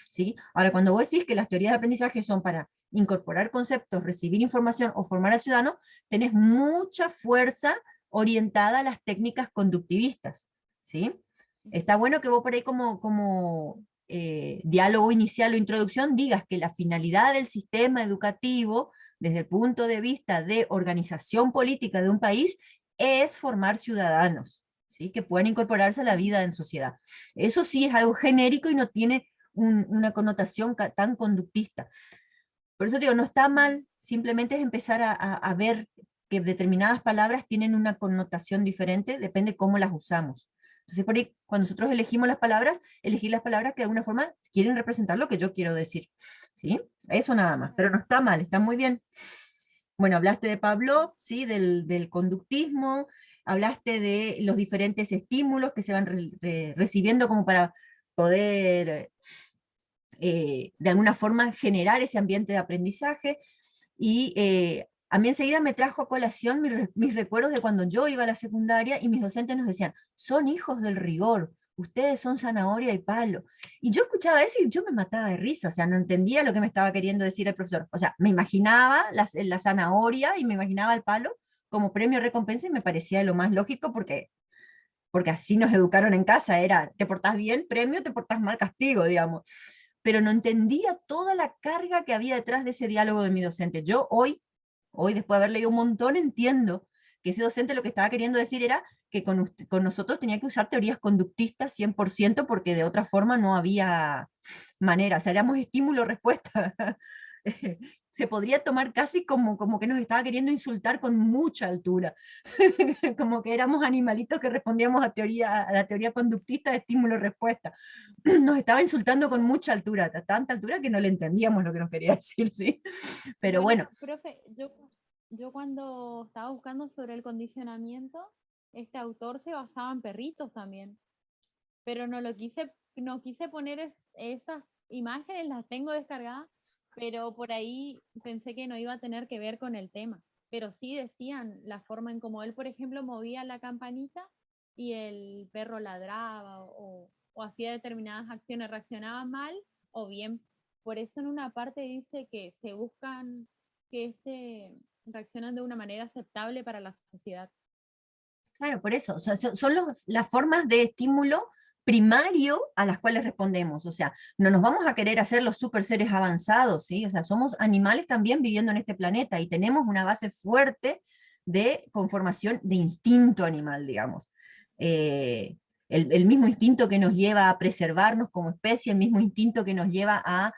¿Sí? Ahora, cuando vos decís que las teorías de aprendizaje son para incorporar conceptos, recibir información o formar al ciudadano, tenés mucha fuerza orientada a las técnicas conductivistas. ¿Sí? Está bueno que vos por ahí como diálogo inicial o introducción digas que la finalidad del sistema educativo, desde el punto de vista de organización política de un país, es formar ciudadanos, ¿sí? Que puedan incorporarse a la vida en sociedad. Eso sí es algo genérico y no tiene una connotación tan conductista. Por eso digo, no está mal, simplemente es empezar a ver que determinadas palabras tienen una connotación diferente, depende cómo las usamos. Entonces, por ahí, cuando nosotros elegimos las palabras, elegir las palabras que de alguna forma quieren representar lo que yo quiero decir. ¿Sí? Eso nada más, pero no está mal, está muy bien. Bueno, hablaste de Pavlov, ¿sí? Del conductismo, hablaste de los diferentes estímulos que se van recibiendo como para poder, de alguna forma, generar ese ambiente de aprendizaje, y a mí enseguida me trajo a colación mis recuerdos de cuando yo iba a la secundaria y mis docentes nos decían, son hijos del rigor, ustedes son zanahoria y palo. Y yo escuchaba eso y yo me mataba de risa, o sea, no entendía lo que me estaba queriendo decir el profesor. O sea, me imaginaba la zanahoria y me imaginaba el palo como premio recompensa y me parecía lo más lógico porque así nos educaron en casa, era, te portás bien, premio, te portás mal, castigo, digamos. Pero no entendía toda la carga que había detrás de ese diálogo de mi docente. Yo hoy después de haber leído un montón, entiendo que ese docente lo que estaba queriendo decir era que con nosotros tenía que usar teorías conductistas 100% porque de otra forma no había manera, o sea, éramos estímulo-respuesta. Se podría tomar casi como que nos estaba queriendo insultar con mucha altura, como que éramos animalitos que respondíamos a la teoría conductista de estímulo-respuesta. Nos estaba insultando con mucha altura, a tanta altura que no le entendíamos lo que nos quería decir, ¿sí? Pero bueno. Profe, yo cuando estaba buscando sobre el condicionamiento, este autor se basaba en perritos también, pero no quise poner esas imágenes, las tengo descargadas, pero por ahí pensé que no iba a tener que ver con el tema. Pero sí decían la forma en como él, por ejemplo, movía la campanita y el perro ladraba o hacía determinadas acciones, reaccionaba mal o bien. Por eso en una parte dice que se buscan que reaccionan de una manera aceptable para la sociedad. Claro, por eso, o sea, son las formas de estímulo primario a las cuales respondemos, o sea, no nos vamos a querer hacer los super seres avanzados, ¿sí? O sea, somos animales también viviendo en este planeta y tenemos una base fuerte de conformación de instinto animal, digamos. El mismo instinto que nos lleva a preservarnos como especie, el mismo instinto que nos lleva a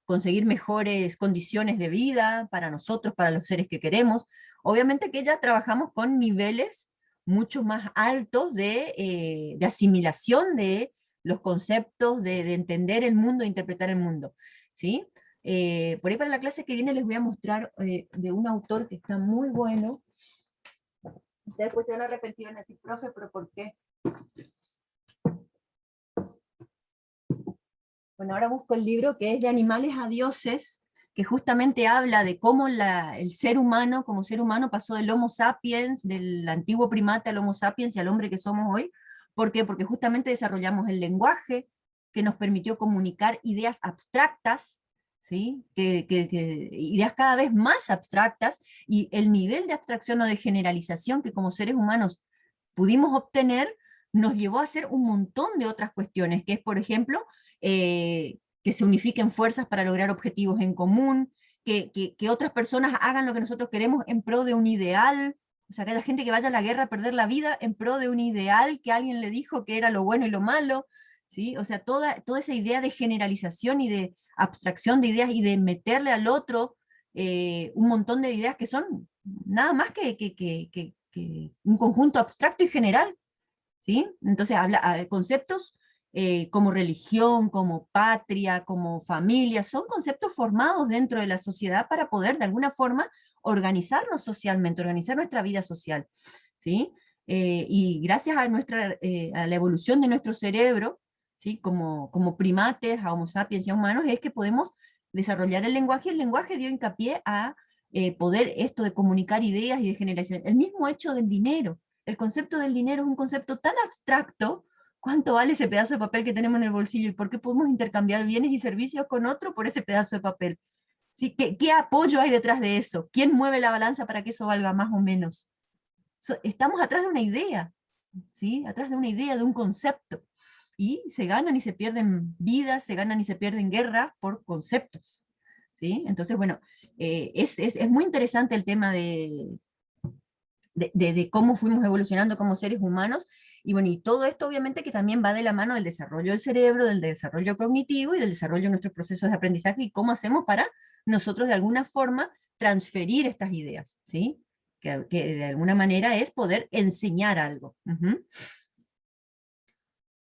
conseguir mejores condiciones de vida para nosotros, para los seres que queremos. Obviamente que ya trabajamos con niveles mucho más altos de asimilación de los conceptos, de entender el mundo, de interpretar el mundo, ¿sí? Por ahí para la clase que viene les voy a mostrar de un autor que está muy bueno. Ustedes después se van a arrepentir, van a decir, profe, pero ¿por qué? Bueno, ahora busco el libro que es De animales a dioses, que justamente habla de cómo el ser humano, como ser humano, pasó del Homo sapiens, del antiguo primate al Homo sapiens y al hombre que somos hoy. ¿Por qué? Porque justamente desarrollamos el lenguaje que nos permitió comunicar ideas abstractas, ¿sí? Ideas cada vez más abstractas, y el nivel de abstracción o de generalización que como seres humanos pudimos obtener nos llevó a hacer un montón de otras cuestiones, que es, por ejemplo, que se unifiquen fuerzas para lograr objetivos en común, que otras personas hagan lo que nosotros queremos en pro de un ideal, o sea, que haya gente que vaya a la guerra a perder la vida en pro de un ideal que alguien le dijo que era lo bueno y lo malo, ¿sí? O sea, toda esa idea de generalización y de abstracción de ideas y de meterle al otro un montón de ideas que son nada más que un conjunto abstracto y general, ¿sí? Entonces habla conceptos como religión, como patria, como familia, son conceptos formados dentro de la sociedad para poder de alguna forma organizarnos socialmente, organizar nuestra vida social, ¿sí? Y gracias a a la evolución de nuestro cerebro, ¿sí? Como primates, a Homo sapiens y a humanos, es que podemos desarrollar el lenguaje dio hincapié a poder esto de comunicar ideas y de generalización. El mismo hecho del dinero. El concepto del dinero es un concepto tan abstracto. ¿Cuánto vale ese pedazo de papel que tenemos en el bolsillo? ¿Y por qué podemos intercambiar bienes y servicios con otro por ese pedazo de papel? ¿Sí? ¿Qué apoyo hay detrás de eso? ¿Quién mueve la balanza para que eso valga más o menos? Estamos atrás de una idea, ¿sí? Atrás de una idea, de un concepto. Y se ganan y se pierden vidas, se ganan y se pierden guerras por conceptos, ¿sí? Entonces, bueno, es muy interesante el tema de cómo fuimos evolucionando como seres humanos, y bueno, y todo esto obviamente que también va de la mano del desarrollo del cerebro, del desarrollo cognitivo y del desarrollo de nuestros procesos de aprendizaje, y cómo hacemos para nosotros de alguna forma transferir estas ideas, ¿sí? Que de alguna manera es poder enseñar algo.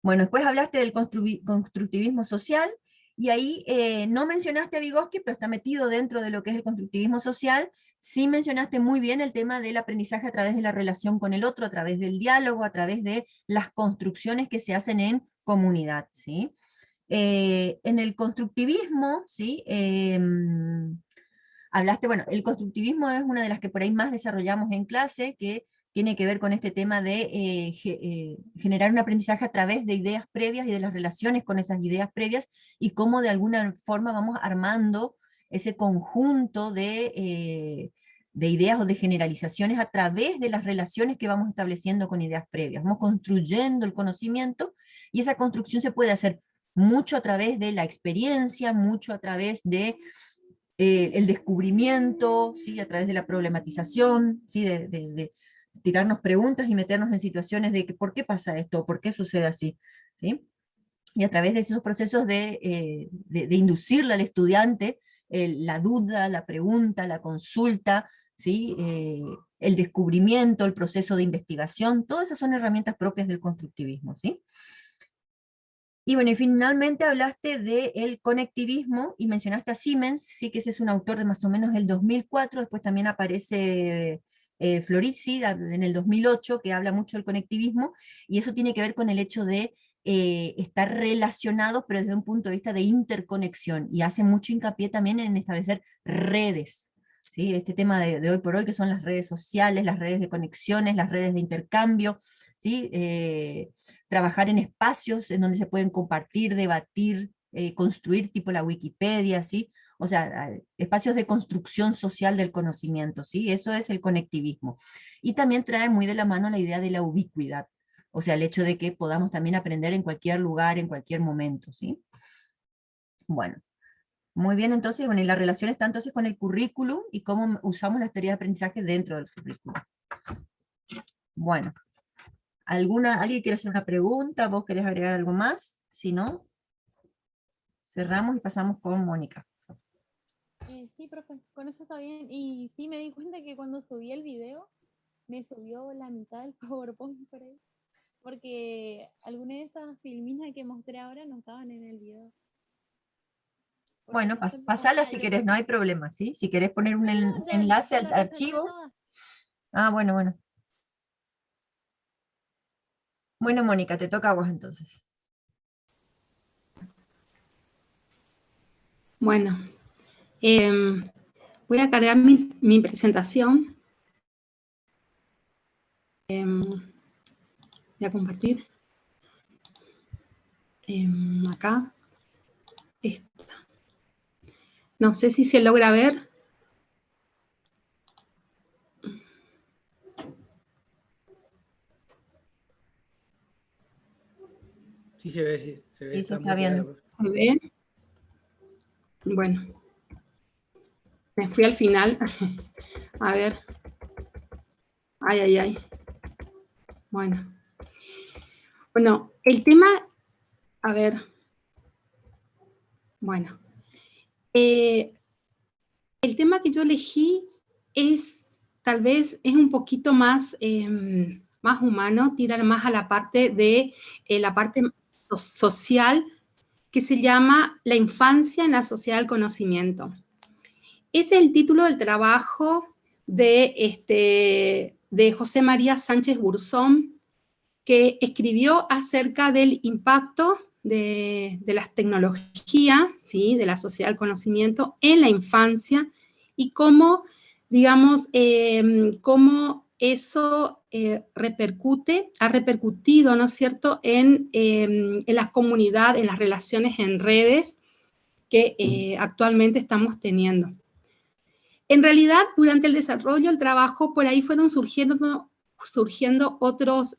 Bueno, después hablaste del constructivismo social, y ahí no mencionaste a Vygotsky, pero está metido dentro de lo que es el constructivismo social. Sí mencionaste muy bien el tema del aprendizaje a través de la relación con el otro, a través del diálogo, a través de las construcciones que se hacen en comunidad, ¿sí? En el constructivismo, ¿sí? Hablaste, bueno, el constructivismo es una de las que por ahí más desarrollamos en clase, que tiene que ver con este tema de generar un aprendizaje a través de ideas previas y de las relaciones con esas ideas previas, y cómo de alguna forma vamos armando ese conjunto de ideas o de generalizaciones a través de las relaciones que vamos estableciendo con ideas previas. Vamos construyendo el conocimiento, y esa construcción se puede hacer mucho a través de la experiencia, mucho a través de el descubrimiento, ¿sí? A través de la problematización, ¿sí? De tirarnos preguntas y meternos en situaciones de que, ¿por qué pasa esto? ¿Por qué sucede así? ¿Sí? Y a través de esos procesos de inducirle al estudiante la duda, la pregunta, la consulta, ¿sí? El descubrimiento, el proceso de investigación, todas esas son herramientas propias del constructivismo, ¿sí? Y bueno, y finalmente hablaste del conectivismo y mencionaste a Siemens, sí, que ese es un autor de más o menos el 2004, después también aparece Florisi en el 2008, que habla mucho del conectivismo, y eso tiene que ver con el hecho de estar relacionados, pero desde un punto de vista de interconexión, y hace mucho hincapié también en establecer redes, ¿sí? Este tema de hoy por hoy, que son las redes sociales, las redes de conexiones, las redes de intercambio, ¿sí? Trabajar en espacios en donde se pueden compartir, debatir, construir, tipo la Wikipedia, ¿sí? O sea, espacios de construcción social del conocimiento, ¿sí? Eso es el conectivismo. Y también trae muy de la mano la idea de la ubicuidad, o sea, el hecho de que podamos también aprender en cualquier lugar, en cualquier momento, ¿sí? Bueno, muy bien, entonces, bueno, y la relación está entonces con el currículum y cómo usamos las teorías de aprendizaje dentro del currículum. Bueno. ¿Alguien quiere hacer una pregunta? ¿Vos querés agregar algo más? Si no, cerramos y pasamos con Mónica. Sí, profe, con eso está bien. Y sí, me di cuenta que cuando subí el video, me subió la mitad del PowerPoint por ahí. Porque algunas de estas filminas que mostré ahora no estaban en el video. Bueno, pasala si querés, no hay problema, ¿sí? Si querés poner un enlace al archivo. Ah, bueno, bueno. Bueno, Mónica, te toca a vos entonces. Bueno, voy a cargar mi presentación. Voy a compartir. Acá. Esta. No sé si se logra ver. Sí se ve, sí. Se ve, Sí, se está viendo. ¿Se ve? Bueno. Me fui al final. A ver. Ay, ay, ay. Bueno. Bueno, el tema, a ver. Bueno. El tema que yo elegí es, tal vez, es un poquito más, más humano, tirar más a la parte de la parte social, que se llama La infancia en la sociedad del conocimiento. Ese es el título del trabajo de José María Sánchez Burzón, que escribió acerca del impacto de las tecnologías, ¿sí? De la sociedad del conocimiento en la infancia, y cómo, digamos, cómo eso ha repercutido, ¿no es cierto?, en la comunidad, en las relaciones en redes que actualmente estamos teniendo. En realidad, durante el desarrollo del trabajo, por ahí fueron surgiendo otros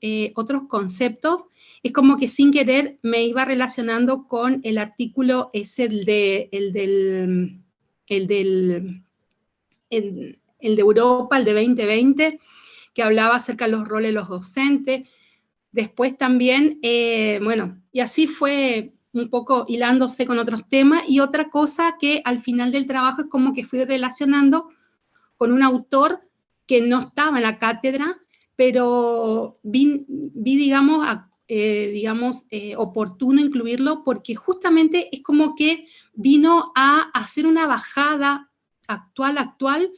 conceptos. Es como que sin querer me iba relacionando con el artículo ese, el de Europa, el de 2020, que hablaba acerca de los roles de los docentes. Después también, bueno, y así fue un poco hilándose con otros temas, y otra cosa que al final del trabajo es como que fui relacionando con un autor que no estaba en la cátedra, pero vi digamos, oportuno incluirlo, porque justamente es como que vino a hacer una bajada actual,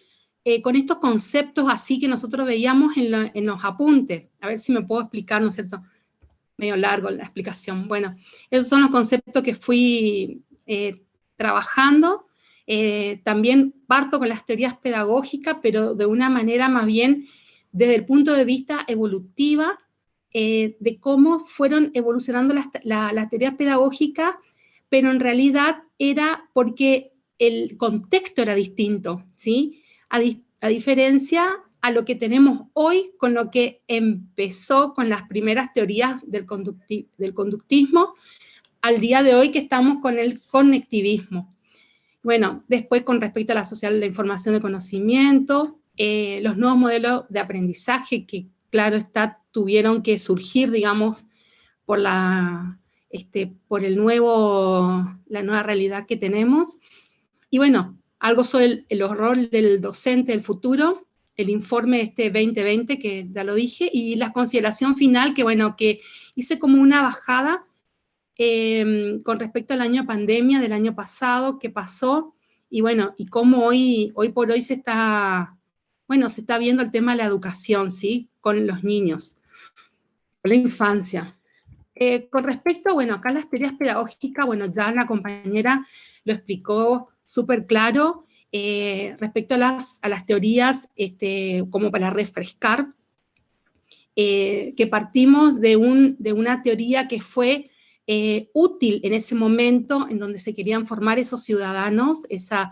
con estos conceptos así que nosotros veíamos en los apuntes. A ver si me puedo explicar, ¿no es cierto? Medio largo la explicación. Bueno, esos son los conceptos que fui trabajando. También parto con las teorías pedagógicas, pero de una manera más bien desde el punto de vista evolutiva, de cómo fueron evolucionando las teorías pedagógicas, pero en realidad era porque el contexto era distinto, ¿sí? A diferencia a lo que tenemos hoy con lo que empezó con las primeras teorías del conductismo, al día de hoy que estamos con el conectivismo. Bueno, después con respecto a la sociedad de la información de conocimiento, los nuevos modelos de aprendizaje que, claro está, tuvieron que surgir, digamos, por la nueva realidad que tenemos. Y bueno, algo sobre el rol del docente del futuro, el informe 2020, que ya lo dije, y la consideración final, que bueno, que hice como una bajada con respecto al año pandemia del año pasado, que pasó, y bueno, y cómo hoy por hoy se está viendo el tema de la educación, ¿sí? Con los niños, con la infancia. Con respecto, bueno, acá las teorías pedagógicas, bueno, ya la compañera lo explicó súper claro, respecto a las teorías, como para refrescar, que partimos de una teoría que fue útil en ese momento, en donde se querían formar esos ciudadanos, esas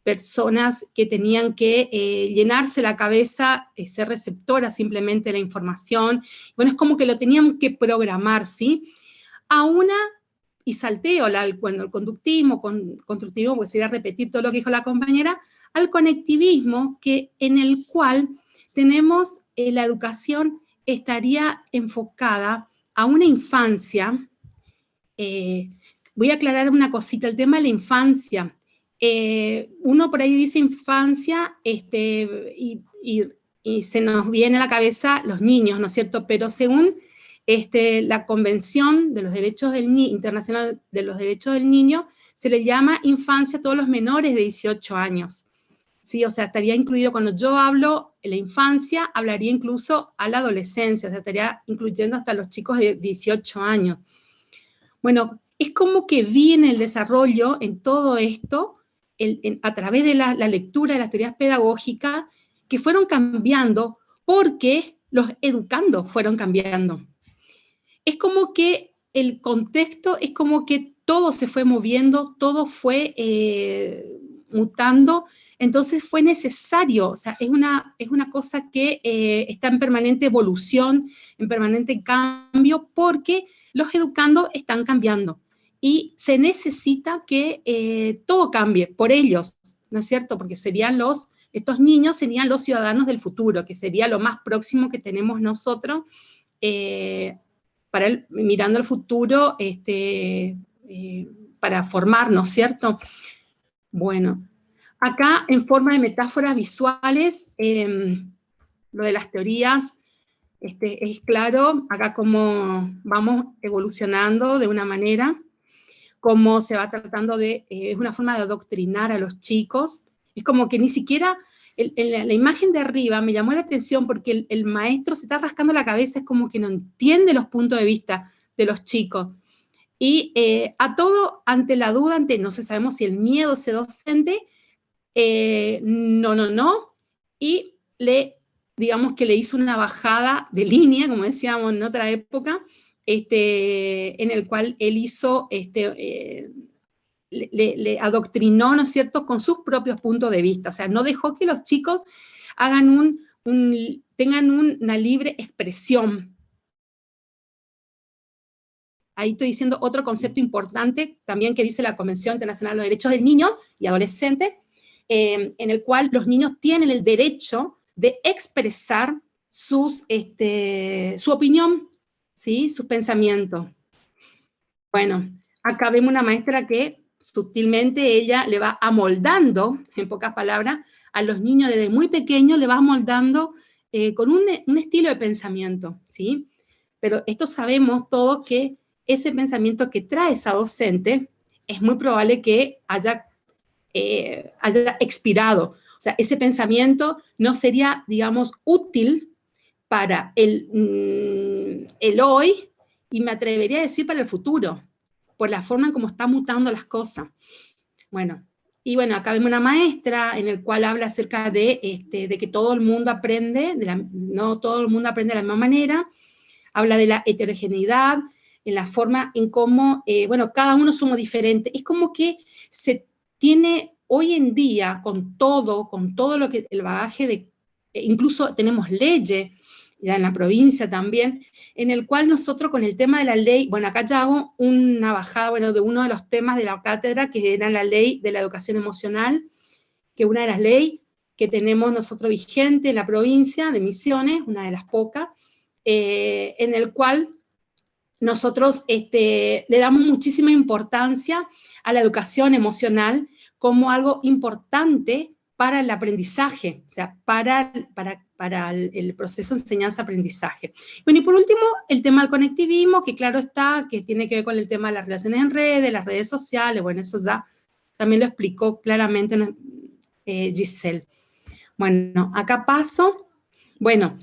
personas que tenían que llenarse la cabeza, ser receptoras simplemente de la información. Bueno, es como que lo tenían que programar, ¿sí? Y salteo cuando el constructivismo, pues sería repetir todo lo que dijo la compañera, al conectivismo, en el cual tenemos la educación estaría enfocada a una infancia. Voy a aclarar una cosita, el tema de la infancia. Uno por ahí dice infancia y se nos viene a la cabeza los niños, ¿no es cierto? Pero según la Convención de los Derechos Internacional de los Derechos del Niño, se le llama infancia a todos los menores de 18 años. ¿Sí? O sea, estaría incluido, cuando yo hablo de la infancia, hablaría incluso a la adolescencia, o sea, estaría incluyendo hasta los chicos de 18 años. Bueno, es como que viene el desarrollo en todo esto, a través de la lectura de las teorías pedagógicas, que fueron cambiando porque los educandos fueron cambiando. Es como que el contexto, es como que todo se fue moviendo, todo fue mutando, entonces fue necesario, o sea, es una cosa que está en permanente evolución, en permanente cambio, porque los educandos están cambiando y se necesita que todo cambie por ellos, ¿no es cierto? Porque estos niños serían los ciudadanos del futuro, que sería lo más próximo que tenemos nosotros mirando al futuro para formarnos, ¿cierto? Bueno, acá en forma de metáforas visuales, lo de las teorías es claro, acá cómo vamos evolucionando de una manera, cómo se va tratando es una forma de adoctrinar a los chicos, es como que ni siquiera, la imagen de arriba me llamó la atención porque el maestro se está rascando la cabeza, es como que no entiende los puntos de vista de los chicos. Y a todo, ante la duda, no sabemos si el miedo ese docente, no, y digamos que le hizo una bajada de línea, como decíamos en otra época, en el cual él hizo, le adoctrinó, ¿no es cierto?, con sus propios puntos de vista. O sea, no dejó que los chicos hagan tengan una libre expresión. Ahí estoy diciendo otro concepto importante también que dice la Convención Internacional de los Derechos del Niño y Adolescente, en el cual los niños tienen el derecho de expresar su opinión, ¿sí?, sus pensamientos. Bueno, acá vemos una maestra que sutilmente ella le va amoldando, en pocas palabras, a los niños desde muy pequeños, le va amoldando con un estilo de pensamiento, ¿sí? Pero esto sabemos todos que ese pensamiento que trae esa docente es muy probable que haya expirado. O sea, ese pensamiento no sería, digamos, útil para el hoy, y me atrevería a decir para el futuro, por la forma en cómo están mutando las cosas. Bueno, y bueno, acá vemos una maestra en el cual habla acerca de que todo el mundo aprende, no todo el mundo aprende de la misma manera, habla de la heterogeneidad, en la forma en cómo, bueno, cada uno somos diferentes. Es como que se tiene hoy en día, con todo lo que el bagaje de, incluso tenemos leyes, ya en la provincia también, en el cual nosotros con el tema de la ley, bueno, acá ya hago una bajada, bueno, de uno de los temas de la cátedra, que era la ley de la educación emocional, que es una de las leyes que tenemos nosotros vigente en la provincia de Misiones, una de las pocas, en el cual nosotros le damos muchísima importancia a la educación emocional como algo importante para el aprendizaje, o sea, para el proceso de enseñanza-aprendizaje. Bueno, y por último, el tema del conectivismo, que claro está, que tiene que ver con el tema de las relaciones en redes, las redes sociales, bueno, eso ya también lo explicó claramente Giselle. Bueno, acá paso. Bueno,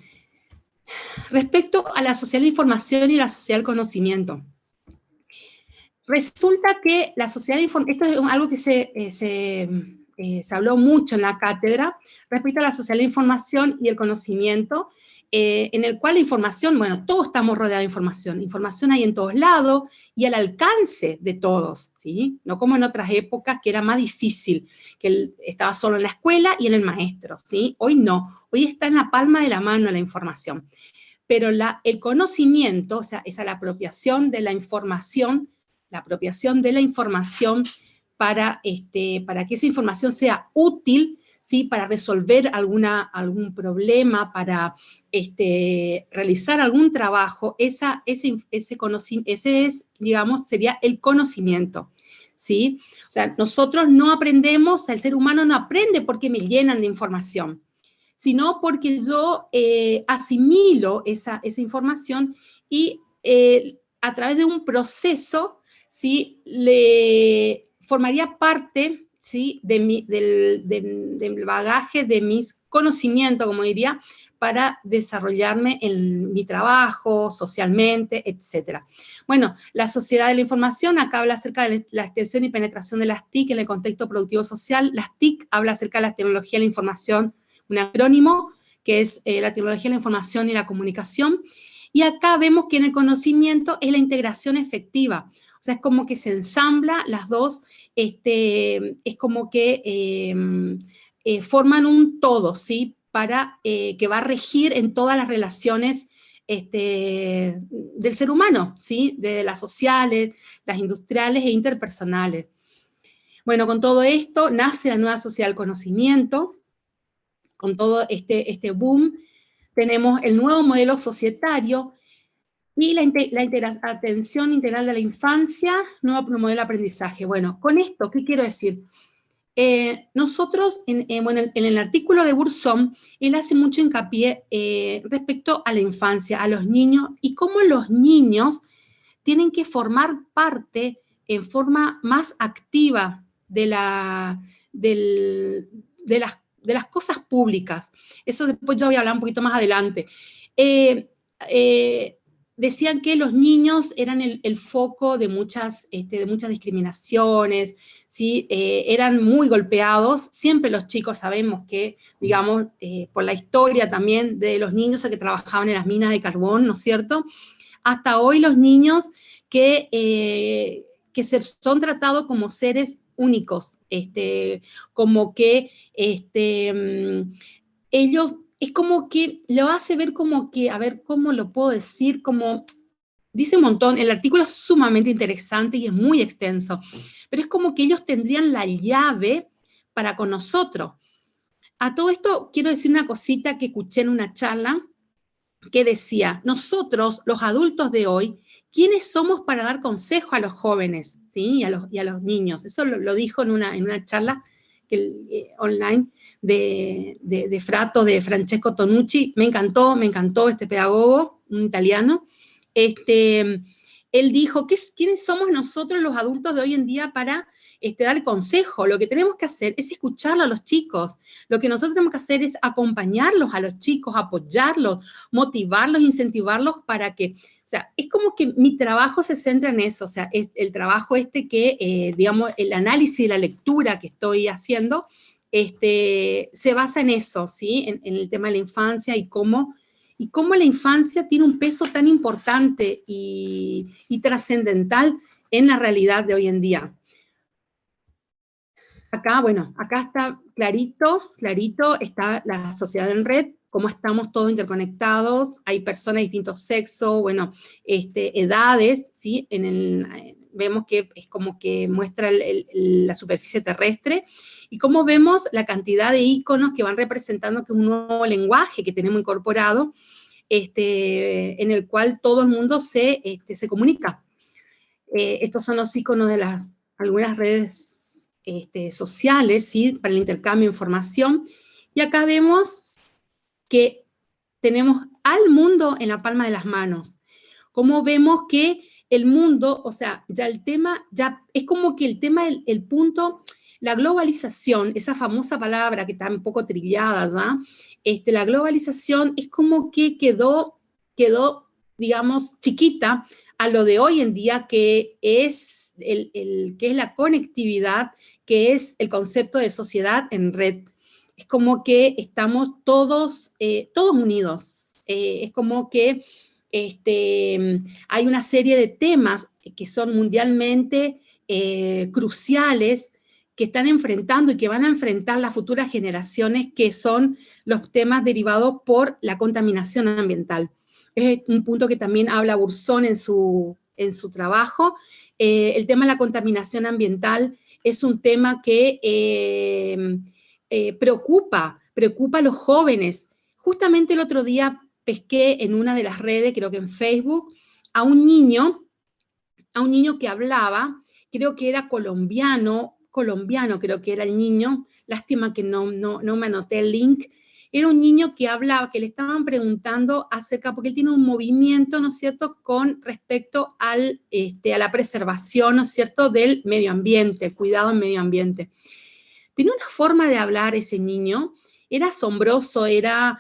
respecto a la sociedad de la información y la sociedad del conocimiento. Resulta que la sociedad de información, esto es algo que se habló mucho en la cátedra, respecto a la sociedad de la información y el conocimiento, en el cual la información, bueno, todos estamos rodeados de información hay en todos lados y al alcance de todos, ¿sí? No como en otras épocas que era más difícil, que estaba solo en la escuela y en el maestro, ¿sí? Hoy no, hoy está en la palma de la mano la información. Pero el conocimiento, o sea, esa la apropiación de la información, para que esa información sea útil, ¿sí?, para resolver algún problema, para realizar algún trabajo, ese es, digamos, sería el conocimiento, ¿sí? O sea, nosotros no aprendemos, el ser humano no aprende porque me llenan de información, sino porque yo asimilo esa información y a través de un proceso, ¿sí?, le formaría parte, ¿sí?, del bagaje de mis conocimientos, como diría, para desarrollarme en mi trabajo, socialmente, etc. Bueno, la sociedad de la información, acá habla acerca de la extensión y penetración de las TIC en el contexto productivo social. Las TIC habla acerca de la tecnología de la información, un acrónimo que es la tecnología de la información y la comunicación. Y acá vemos que en el conocimiento es la integración efectiva. O sea, es como que se ensambla las dos, es como que forman un todo, ¿sí?, para que va a regir en todas las relaciones del ser humano, ¿sí?, de las sociales, las industriales e interpersonales. Bueno, con todo esto nace la nueva sociedad del conocimiento. Con todo este boom, tenemos el nuevo modelo societario y la atención integral de la infancia, nuevo modelo de aprendizaje. Bueno, con esto, ¿qué quiero decir? Nosotros, en el artículo de Burzón, él hace mucho hincapié respecto a la infancia, a los niños, y cómo los niños tienen que formar parte en forma más activa de las cosas públicas. Eso después ya voy a hablar un poquito más adelante. decían que los niños eran el foco de muchas discriminaciones, ¿sí? Eran muy golpeados. Siempre los chicos sabemos que, digamos, por la historia también de los niños que trabajaban en las minas de carbón, ¿no es cierto? Hasta hoy los niños que son tratados como seres únicos, como que ellos, es como que lo hace ver como que, a ver, ¿cómo lo puedo decir? Como, dice un montón, el artículo es sumamente interesante y es muy extenso, pero es como que ellos tendrían la llave para con nosotros. A todo esto quiero decir una cosita que escuché en una charla que decía, nosotros, los adultos de hoy, ¿quiénes somos para dar consejo a los jóvenes, ¿sí? y a los niños? Eso lo dijo en una charla online de Frato, de Francesco Tonucci. Me encantó este pedagogo, un italiano. Él dijo, ¿quiénes somos nosotros los adultos de hoy en día para dar consejo? Lo que tenemos que hacer es escucharlo a los chicos. Lo que nosotros tenemos que hacer es acompañarlos a los chicos, apoyarlos, motivarlos, incentivarlos para que... O sea, es como que mi trabajo se centra en eso, o sea, es el trabajo que, digamos, el análisis y la lectura que estoy haciendo, se basa en eso, ¿sí? En el tema de la infancia y cómo la infancia tiene un peso tan importante y trascendental en la realidad de hoy en día. Acá, bueno, acá está clarito está la sociedad en red, cómo estamos todos interconectados, hay personas de distintos sexos, bueno, edades, ¿sí? Vemos que es como que muestra la superficie terrestre, y cómo vemos la cantidad de iconos que van representando que es un nuevo lenguaje que tenemos incorporado, en el cual todo el mundo se comunica. Estos son los iconos de algunas redes sociales, ¿sí? Para el intercambio de información, y acá vemos que tenemos al mundo en la palma de las manos. Como vemos que el mundo, o sea, ya el tema, ya es como que el tema, el punto, la globalización, esa famosa palabra que está un poco trillada ya, la globalización es como que quedó, digamos, chiquita a lo de hoy en día, que es que es la conectividad, que es el concepto de sociedad en red. Es como que estamos todos unidos. Es como que hay una serie de temas que son mundialmente cruciales, que están enfrentando y que van a enfrentar las futuras generaciones, que son los temas derivados por la contaminación ambiental. Es un punto que también habla Burzón en su trabajo. El tema de la contaminación ambiental es un tema que preocupa a los jóvenes. Justamente el otro día pesqué en una de las redes, creo que en Facebook, a un niño que hablaba, creo que era colombiano creo que era el niño, lástima que no me anoté el link. Era un niño que hablaba, que le estaban preguntando acerca, porque él tiene un movimiento, ¿no es cierto?, con respecto a la preservación, ¿no es cierto?, del medio ambiente, el cuidado del medio ambiente. Tenía una forma de hablar ese niño, era asombroso, era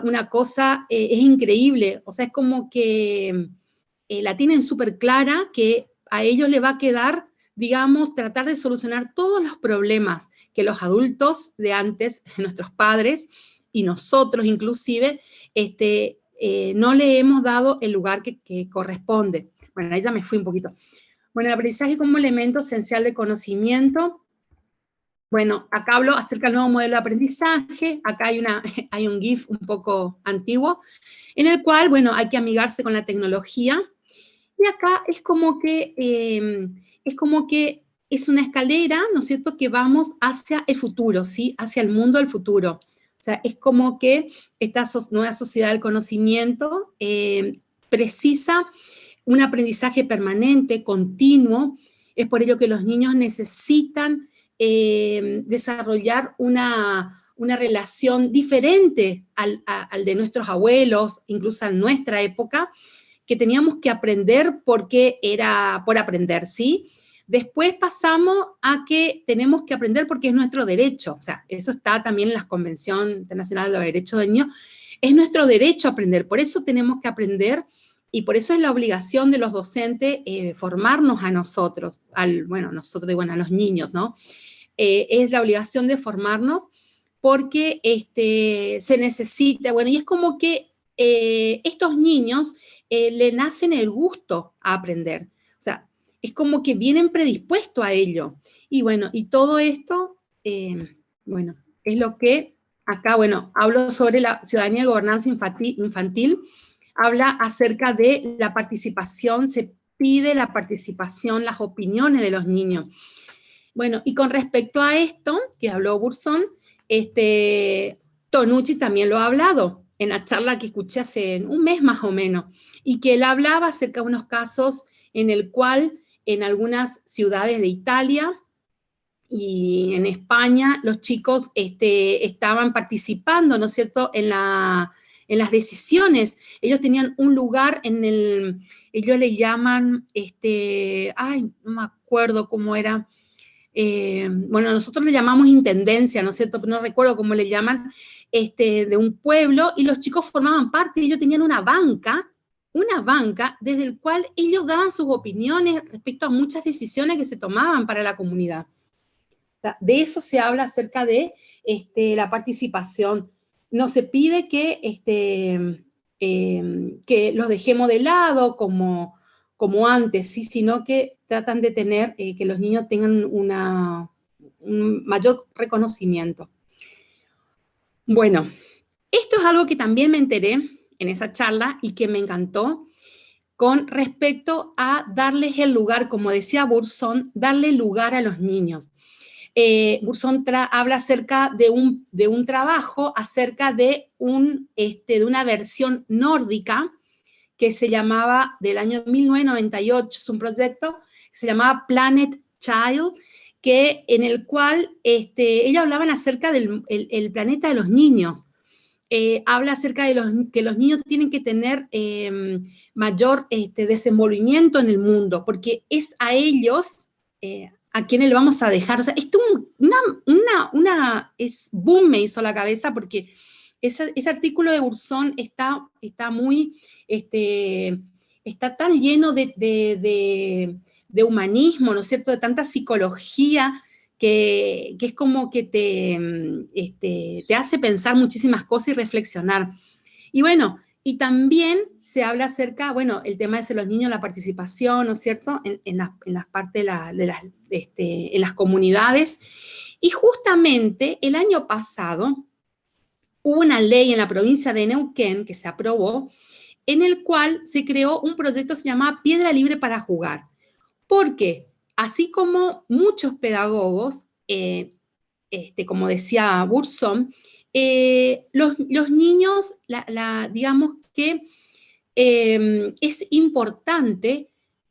una cosa, es increíble, o sea, es como que la tienen súper clara, que a ellos le va a quedar, digamos, tratar de solucionar todos los problemas que los adultos de antes, nuestros padres y nosotros inclusive, no le hemos dado el lugar que corresponde. Bueno, ahí ya me fui un poquito. Bueno, el aprendizaje como elemento esencial de conocimiento. Bueno, acá hablo acerca del nuevo modelo de aprendizaje. Acá hay un GIF un poco antiguo, en el cual, bueno, hay que amigarse con la tecnología. Y acá es como que es una escalera, ¿no es cierto?, que vamos hacia el futuro, ¿sí?, hacia el mundo del futuro. O sea, es como que esta nueva sociedad del conocimiento precisa un aprendizaje permanente, continuo. Es por ello que los niños necesitan desarrollar una relación diferente al de nuestros abuelos, incluso en nuestra época, que teníamos que aprender porque era por aprender, ¿sí? Después pasamos a que tenemos que aprender porque es nuestro derecho, o sea, eso está también en la Convención Internacional de los Derechos del Niño, es nuestro derecho a aprender, por eso tenemos que aprender Y por eso es la obligación de los docentes formarnos a nosotros, a los niños, ¿no? Es la obligación de formarnos porque se necesita, bueno, y es como que estos niños le nacen el gusto a aprender. O sea, es como que vienen predispuestos a ello. Y bueno, y todo esto, bueno, es lo que acá, bueno, hablo sobre la ciudadanía y gobernanza infantil, habla acerca de la participación, se pide la participación, las opiniones de los niños. Bueno, y con respecto a esto, que habló Burzón, Tonucci también lo ha hablado en la charla que escuché hace un mes más o menos, y que él hablaba acerca de unos casos en el cual en algunas ciudades de Italia y en España los chicos estaban participando, ¿no es cierto?, en las decisiones. Ellos tenían un lugar ellos le llaman, no me acuerdo cómo era, bueno, nosotros le llamamos intendencia, ¿no es cierto?, pero no recuerdo cómo le llaman, de un pueblo, y los chicos formaban parte, ellos tenían una banca desde el cual ellos daban sus opiniones respecto a muchas decisiones que se tomaban para la comunidad. De eso se habla acerca de la participación. No se pide que los dejemos de lado como antes, ¿sí? Sino que tratan de tener, que los niños tengan un mayor reconocimiento. Bueno, esto es algo que también me enteré en esa charla y que me encantó con respecto a darles el lugar, como decía Burzón, darle lugar a los niños. Burzón habla acerca de un trabajo, acerca de una versión nórdica que se llamaba, del año 1998, es un proyecto que se llamaba Planet Child, en el cual ellos hablaban acerca del el planeta de los niños. Habla acerca de que los niños tienen que tener mayor desenvolvimiento en el mundo, porque es a ellos a quienes le vamos a dejar. O sea, esto es boom, me hizo la cabeza, porque ese artículo de Burzón está muy, está tan lleno de humanismo, ¿no es cierto?, de tanta psicología, que es como que te hace pensar muchísimas cosas y reflexionar. Y bueno, y también se habla acerca, bueno, el tema de los niños, la participación, ¿no es cierto?, en las partes en las comunidades. Y justamente el año pasado hubo una ley en la provincia de Neuquén que se aprobó, en el cual se creó un proyecto que se llama Piedra Libre para Jugar. Porque así como muchos pedagogos, como decía Burzón, los niños, digamos que es importante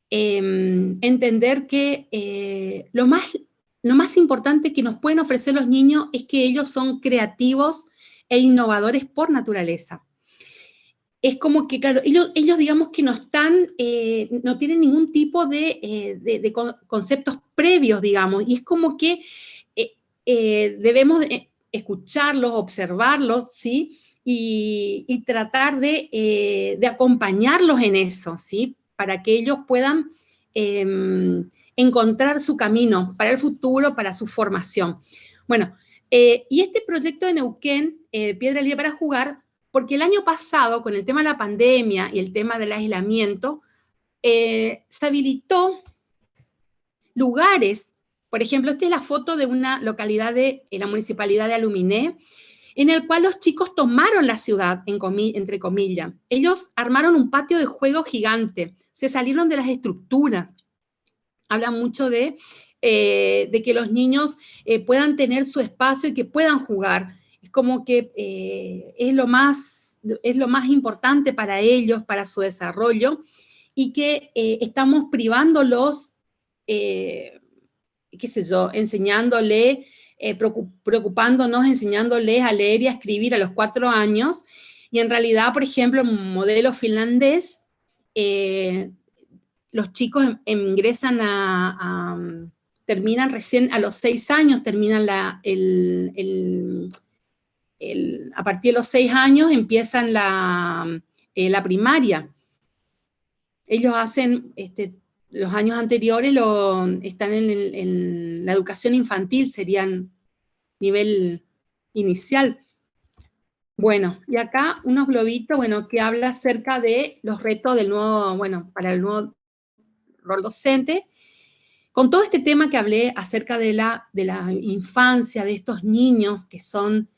entender que lo más importante que nos pueden ofrecer los niños es que ellos son creativos e innovadores por naturaleza. Es como que, claro, ellos digamos que no tienen ningún tipo de conceptos previos, digamos, y es como que debemos escucharlos, observarlos, ¿sí? Y tratar de acompañarlos en eso, ¿sí? Para que ellos puedan encontrar su camino para el futuro, para su formación. Bueno, y este proyecto de Neuquén, Piedra Libre para Jugar, porque el año pasado, con el tema de la pandemia y el tema del aislamiento, se habilitó lugares. Por ejemplo, esta es la foto de una localidad de la municipalidad de Aluminé, en el cual los chicos tomaron la ciudad, entre comillas. Ellos armaron un patio de juego gigante, se salieron de las estructuras. Hablan mucho de que los niños puedan tener su espacio y que puedan jugar. Es como que es lo más importante para ellos, para su desarrollo, y que estamos privándolos, qué sé yo, preocupándonos, enseñándoles a leer y a escribir a los 4 años, y en realidad, por ejemplo, en un modelo finlandés, los chicos ingresan terminan recién a los 6 años, terminan a partir de los 6 años empiezan la primaria. ellos hacen, los años anteriores están en la educación infantil, serían nivel inicial. Bueno, y acá unos globitos, bueno, que habla acerca de los retos del nuevo, bueno, para el nuevo rol docente. Con todo este tema que hablé acerca de la infancia, de estos niños que son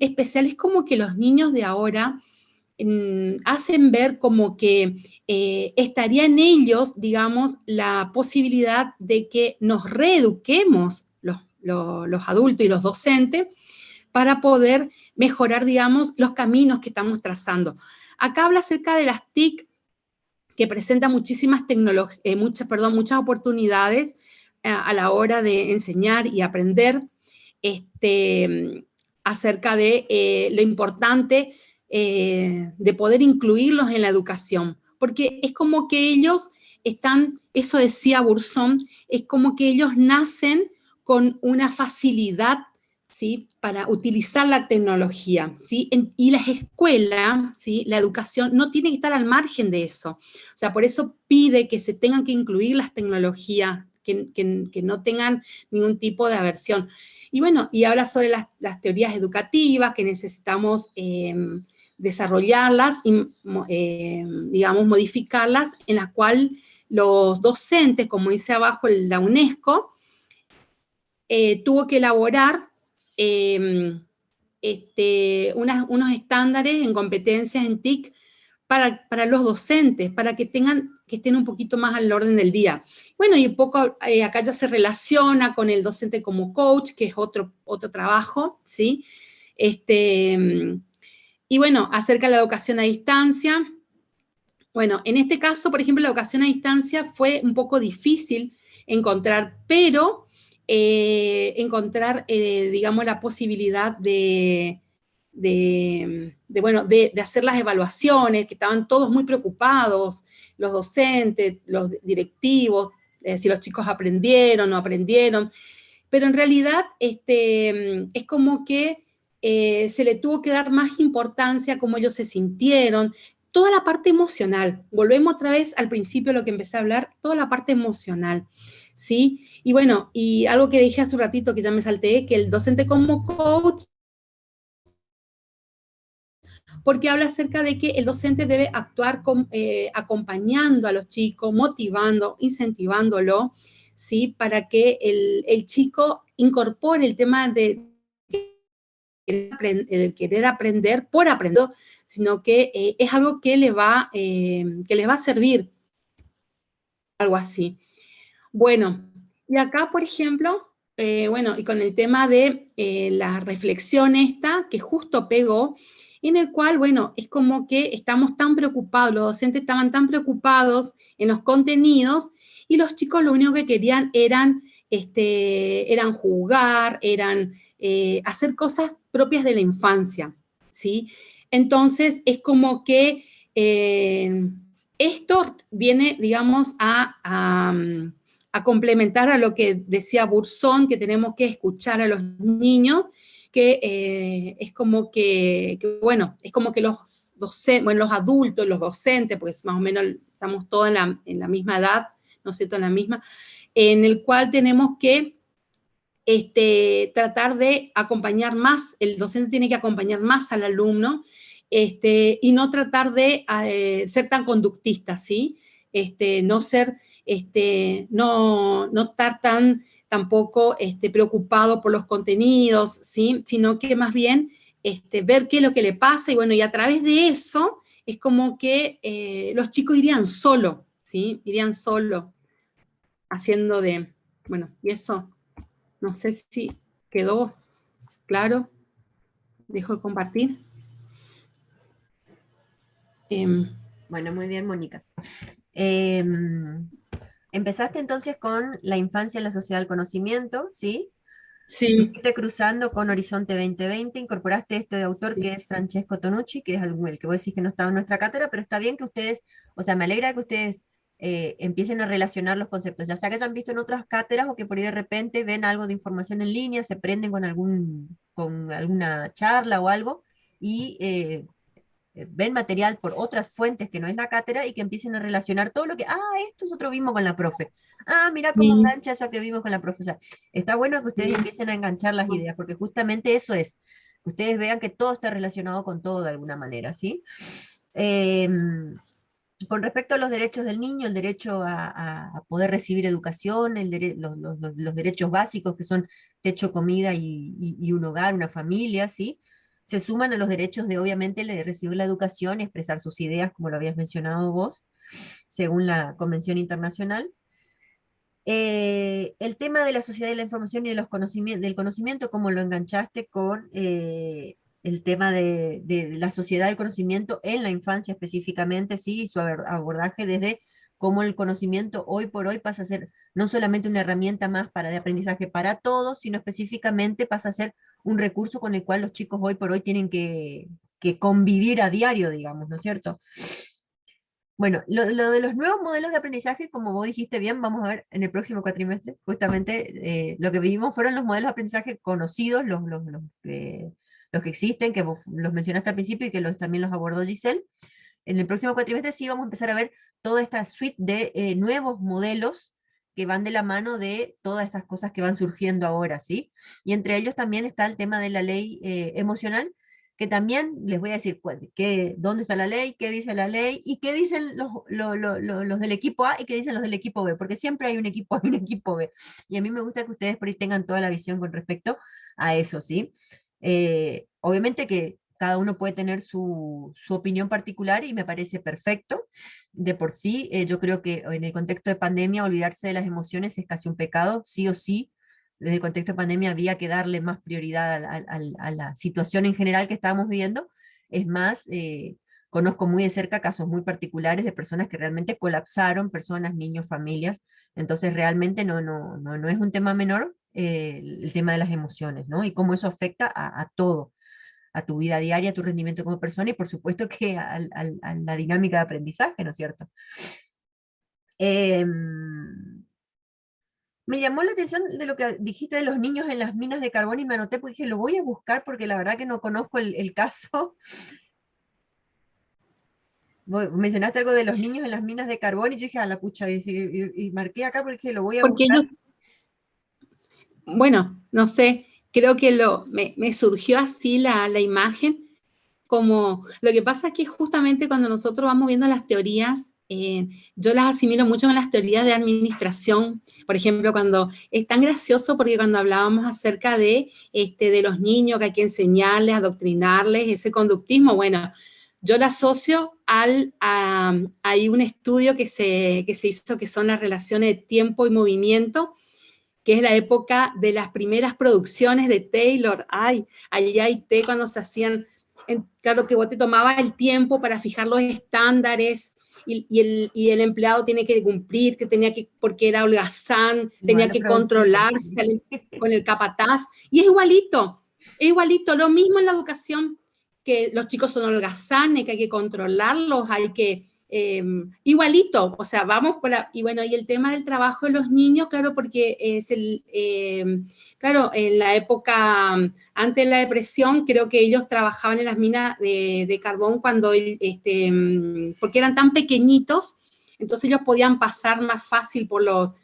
especiales, como que los niños de ahora hacen ver como que estaría en ellos, digamos, la posibilidad de que nos reeduquemos los adultos y los docentes para poder mejorar, digamos, los caminos que estamos trazando. Acá habla acerca de las TIC, que presenta muchísimas muchas oportunidades a la hora de enseñar y aprender, acerca de lo importante de poder incluirlos en la educación, porque es como que ellos están, eso decía Burzón, es como que ellos nacen con una facilidad, ¿sí?, para utilizar la tecnología, ¿sí? Y las escuelas, ¿sí?, la educación no tiene que estar al margen de eso. O sea, por eso pide que se tengan que incluir las tecnologías, que no tengan ningún tipo de aversión. Y bueno, y habla sobre las teorías educativas, que necesitamos desarrollarlas y, digamos, modificarlas, en las cuales los docentes, como dice abajo la UNESCO, tuvo que elaborar unos estándares en competencias en TIC para los docentes, para que estén un poquito más al orden del día. Bueno, y un poco acá ya se relaciona con el docente como coach, que es otro trabajo, ¿sí? Y bueno, acerca de la educación a distancia. Bueno, en este caso, por ejemplo, la educación a distancia fue un poco difícil encontrar, pero digamos, la posibilidad de hacer las evaluaciones, que estaban todos muy preocupados, los docentes, los directivos, si los chicos aprendieron o no aprendieron, pero en realidad es como que se le tuvo que dar más importancia a cómo ellos se sintieron, toda la parte emocional. Volvemos otra vez al principio de lo que empecé a hablar, toda la parte emocional, ¿sí? Y bueno, y algo que dije hace un ratito que ya me salté, que el docente como coach, porque habla acerca de que el docente debe actuar acompañando a los chicos, motivando, incentivándolo, ¿sí?, para que el chico incorpore el tema de el querer aprender por aprender, sino que es algo que les va a servir, algo así. Bueno, y acá, por ejemplo, bueno, y con el tema de la reflexión esta, que justo pegó, en el cual, bueno, es como que estamos tan preocupados, los docentes estaban tan preocupados en los contenidos, y los chicos lo único que querían eran jugar, eran hacer cosas propias de la infancia, ¿sí? Entonces, es como que esto viene, digamos, a complementar a lo que decía Burzón, que tenemos que escuchar a los niños, que es como que, bueno, es como que los adultos, los docentes, pues más o menos estamos todos en la misma edad, ¿no es cierto?, en la misma, en el cual tenemos que tratar de acompañar más, el docente tiene que acompañar más al alumno, y no tratar de ser tan conductista, ¿sí? No ser, no estar tampoco preocupado por los contenidos, ¿sí? Sino que más bien ver qué es lo que le pasa, y bueno, y a través de eso es como que los chicos irían solo, ¿sí? Irían solo, haciendo bueno, y eso, no sé si quedó claro. Dejo de compartir. Bueno, muy bien, Mónica. Empezaste entonces con la infancia en la sociedad del conocimiento, ¿sí? Lo Sí, fuiste cruzando con Horizonte 2020, incorporaste este autor sí, que es Francesco Tonucci, que es el que vos decís que no estaba en nuestra cátedra, pero está bien que ustedes, o sea, me alegra que ustedes empiecen a relacionar los conceptos, ya sea que hayan visto en otras cátedras o que por ahí de repente ven algo de información en línea, se prenden con alguna charla o algo, y ven material por otras fuentes que no es la cátedra y que empiecen a relacionar todo lo que, esto nosotros vimos con la profe. Mira cómo Sí, engancha eso que vimos con la profe. O sea, está bueno que ustedes sí. empiecen a enganchar las ideas, porque justamente eso es, que ustedes vean que todo está relacionado con todo de alguna manera, ¿sí? Con respecto a los derechos del niño, el derecho a poder recibir educación, los derechos básicos que son techo, comida y un hogar, una familia, ¿sí? Se suman a los derechos de, obviamente, de recibir la educación y expresar sus ideas, como lo habías mencionado vos, según la Convención Internacional. El tema de la sociedad de la información y de del conocimiento, cómo lo enganchaste con el tema de la sociedad del conocimiento en la infancia específicamente, sí, y su abordaje desde cómo el conocimiento hoy por hoy pasa a ser no solamente una herramienta más para de aprendizaje para todos, sino específicamente pasa a ser un recurso con el cual los chicos hoy por hoy tienen que convivir a diario, digamos, ¿no es cierto? Bueno, lo de los nuevos modelos de aprendizaje, como vos dijiste bien, vamos a ver en el próximo cuatrimestre. Justamente lo que vimos fueron los modelos de aprendizaje conocidos, los que existen, que vos los mencionaste al principio y que también los abordó Giselle. En el próximo cuatrimestre sí vamos a empezar a ver toda esta suite de nuevos modelos que van de la mano de todas estas cosas que van surgiendo ahora, ¿sí? Y entre ellos también está el tema de la ley emocional, que también les voy a decir dónde está la ley, qué dice la ley, y qué dicen los del equipo A y qué dicen los del equipo B, porque siempre hay un equipo A y un equipo B. Y a mí me gusta que ustedes por ahí tengan toda la visión con respecto a eso, ¿sí? Obviamente que cada uno puede tener su opinión particular y me parece perfecto. De por sí, yo creo que en el contexto de pandemia olvidarse de las emociones es casi un pecado, sí o sí. Desde el contexto de pandemia había que darle más prioridad a la situación en general que estábamos viviendo. Es más, conozco muy de cerca casos muy particulares de personas que realmente colapsaron, personas, niños, familias. Entonces realmente no es un tema menor el tema de las emociones, ¿no? Y cómo eso afecta a todo, a tu vida diaria, a tu rendimiento como persona y por supuesto que a la dinámica de aprendizaje, ¿no es cierto? Me llamó la atención de lo que dijiste de los niños en las minas de carbón y me anoté porque dije, lo voy a buscar porque la verdad que no conozco el caso. Mencionaste algo de los niños en las minas de carbón y yo dije, a la pucha, y marqué acá porque dije, lo voy a Porque buscar. ellos, bueno, no sé, creo que me surgió así la imagen, como lo que pasa es que justamente cuando nosotros vamos viendo las teorías, yo las asimilo mucho con las teorías de administración. Por ejemplo, cuando es tan gracioso porque cuando hablábamos acerca de los niños que hay que enseñarles, adoctrinarles, ese conductismo, bueno, yo lo asocio hay un estudio que se hizo que son las relaciones de tiempo y movimiento, que es la época de las primeras producciones de Taylor. Ay, allá hay té cuando se hacían, claro que vos te tomabas el tiempo para fijar los estándares y el empleado tiene que cumplir, que tenía que, porque era holgazán, tenía Manual que productivo. controlarse con el capataz, y es igualito, lo mismo en la educación, que los chicos son holgazanes, que hay que controlarlos, hay que igualito, o sea, vamos por y bueno, y el tema del trabajo de los niños, claro, porque es claro, en la época antes de la depresión, creo que ellos trabajaban en las minas de carbón porque eran tan pequeñitos, entonces ellos podían pasar más fácil por toda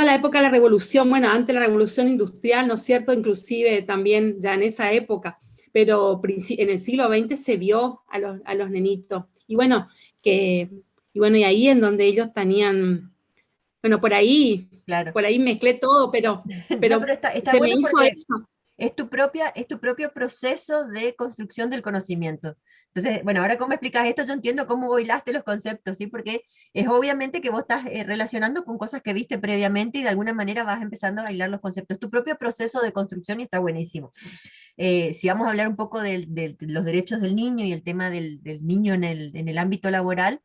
la época de la revolución, bueno, antes de la revolución industrial, ¿no es cierto? Inclusive también ya en esa época, pero en el siglo XX se vio a los nenitos. Y bueno, y ahí en donde ellos tenían, bueno, Claro. por ahí mezclé todo, No, pero pero está se me bueno hizo porque eso. es tu propio proceso de construcción del conocimiento. Entonces, bueno, ahora cómo explicas esto, yo entiendo cómo hilaste los conceptos, ¿sí? Porque es obviamente que vos estás relacionando con cosas que viste previamente y de alguna manera vas empezando a hilar los conceptos. Es tu propio proceso de construcción y está buenísimo. Si vamos a hablar un poco de los derechos del niño y el tema del niño en el ámbito laboral,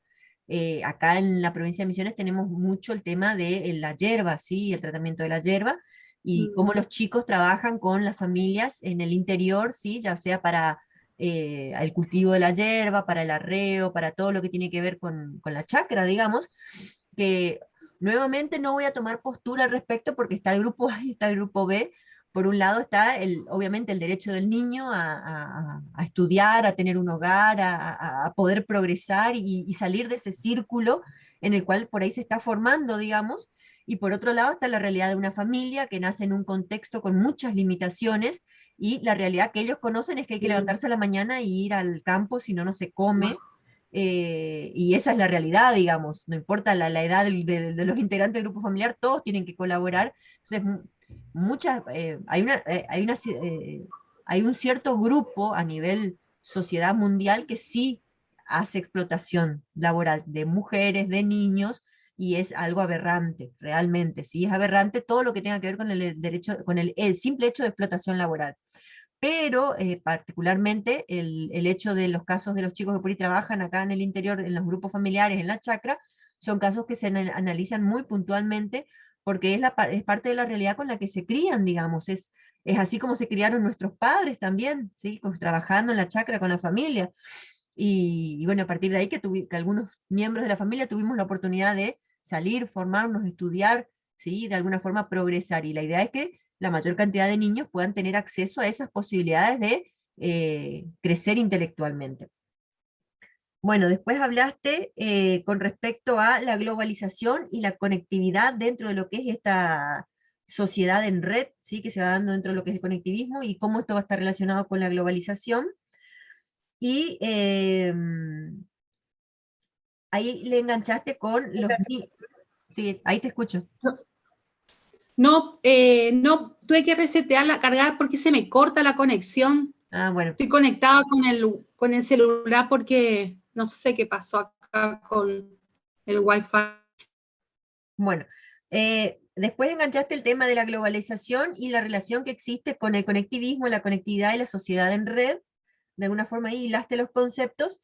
acá en la provincia de Misiones tenemos mucho el tema de la hierba, ¿sí? El tratamiento de la hierba y cómo los chicos trabajan con las familias en el interior, ¿sí? Ya sea para el cultivo de la hierba, para el arreo, para todo lo que tiene que ver con la chacra, digamos, que nuevamente no voy a tomar postura al respecto porque está el grupo A y está el grupo B, por un lado está obviamente el derecho del niño a estudiar, a tener un hogar, a poder progresar y salir de ese círculo en el cual por ahí se está formando, digamos, y por otro lado está la realidad de una familia que nace en un contexto con muchas limitaciones, y la realidad que ellos conocen es que hay que levantarse a la mañana y ir al campo, si no, no se come, y esa es la realidad, digamos, no importa la edad de los integrantes del grupo familiar, todos tienen que colaborar. Entonces, hay un cierto grupo a nivel sociedad mundial que sí hace explotación laboral de mujeres, de niños, y es algo aberrante, realmente, sí, es aberrante todo lo que tenga que ver con el derecho, con el simple hecho de explotación laboral. Pero particularmente el hecho de los casos de los chicos que por ahí trabajan acá en el interior, en los grupos familiares, en la chacra, son casos que se analizan muy puntualmente, porque es parte de la realidad con la que se crían, digamos, es así como se criaron nuestros padres también, ¿sí? Trabajando en la chacra con la familia. Y bueno, a partir de ahí que algunos miembros de la familia tuvimos la oportunidad de salir, formarnos, estudiar, ¿sí? De alguna forma progresar. Y la idea es que la mayor cantidad de niños puedan tener acceso a esas posibilidades de crecer intelectualmente. Bueno, después hablaste con respecto a la globalización y la conectividad dentro de lo que es esta sociedad en red, ¿sí? Que se va dando dentro de lo que es el conectivismo y cómo esto va a estar relacionado con la globalización. Y ahí le enganchaste con los... Sí, ahí te escucho. No, no, tuve que resetearla, cargar porque se me corta la conexión. Ah, bueno. Estoy conectada con el celular porque no sé qué pasó acá con el Wi-Fi. Bueno, después enganchaste el tema de la globalización y la relación que existe con el conectivismo, la conectividad y la sociedad en red. De alguna forma ahí hilaste los conceptos.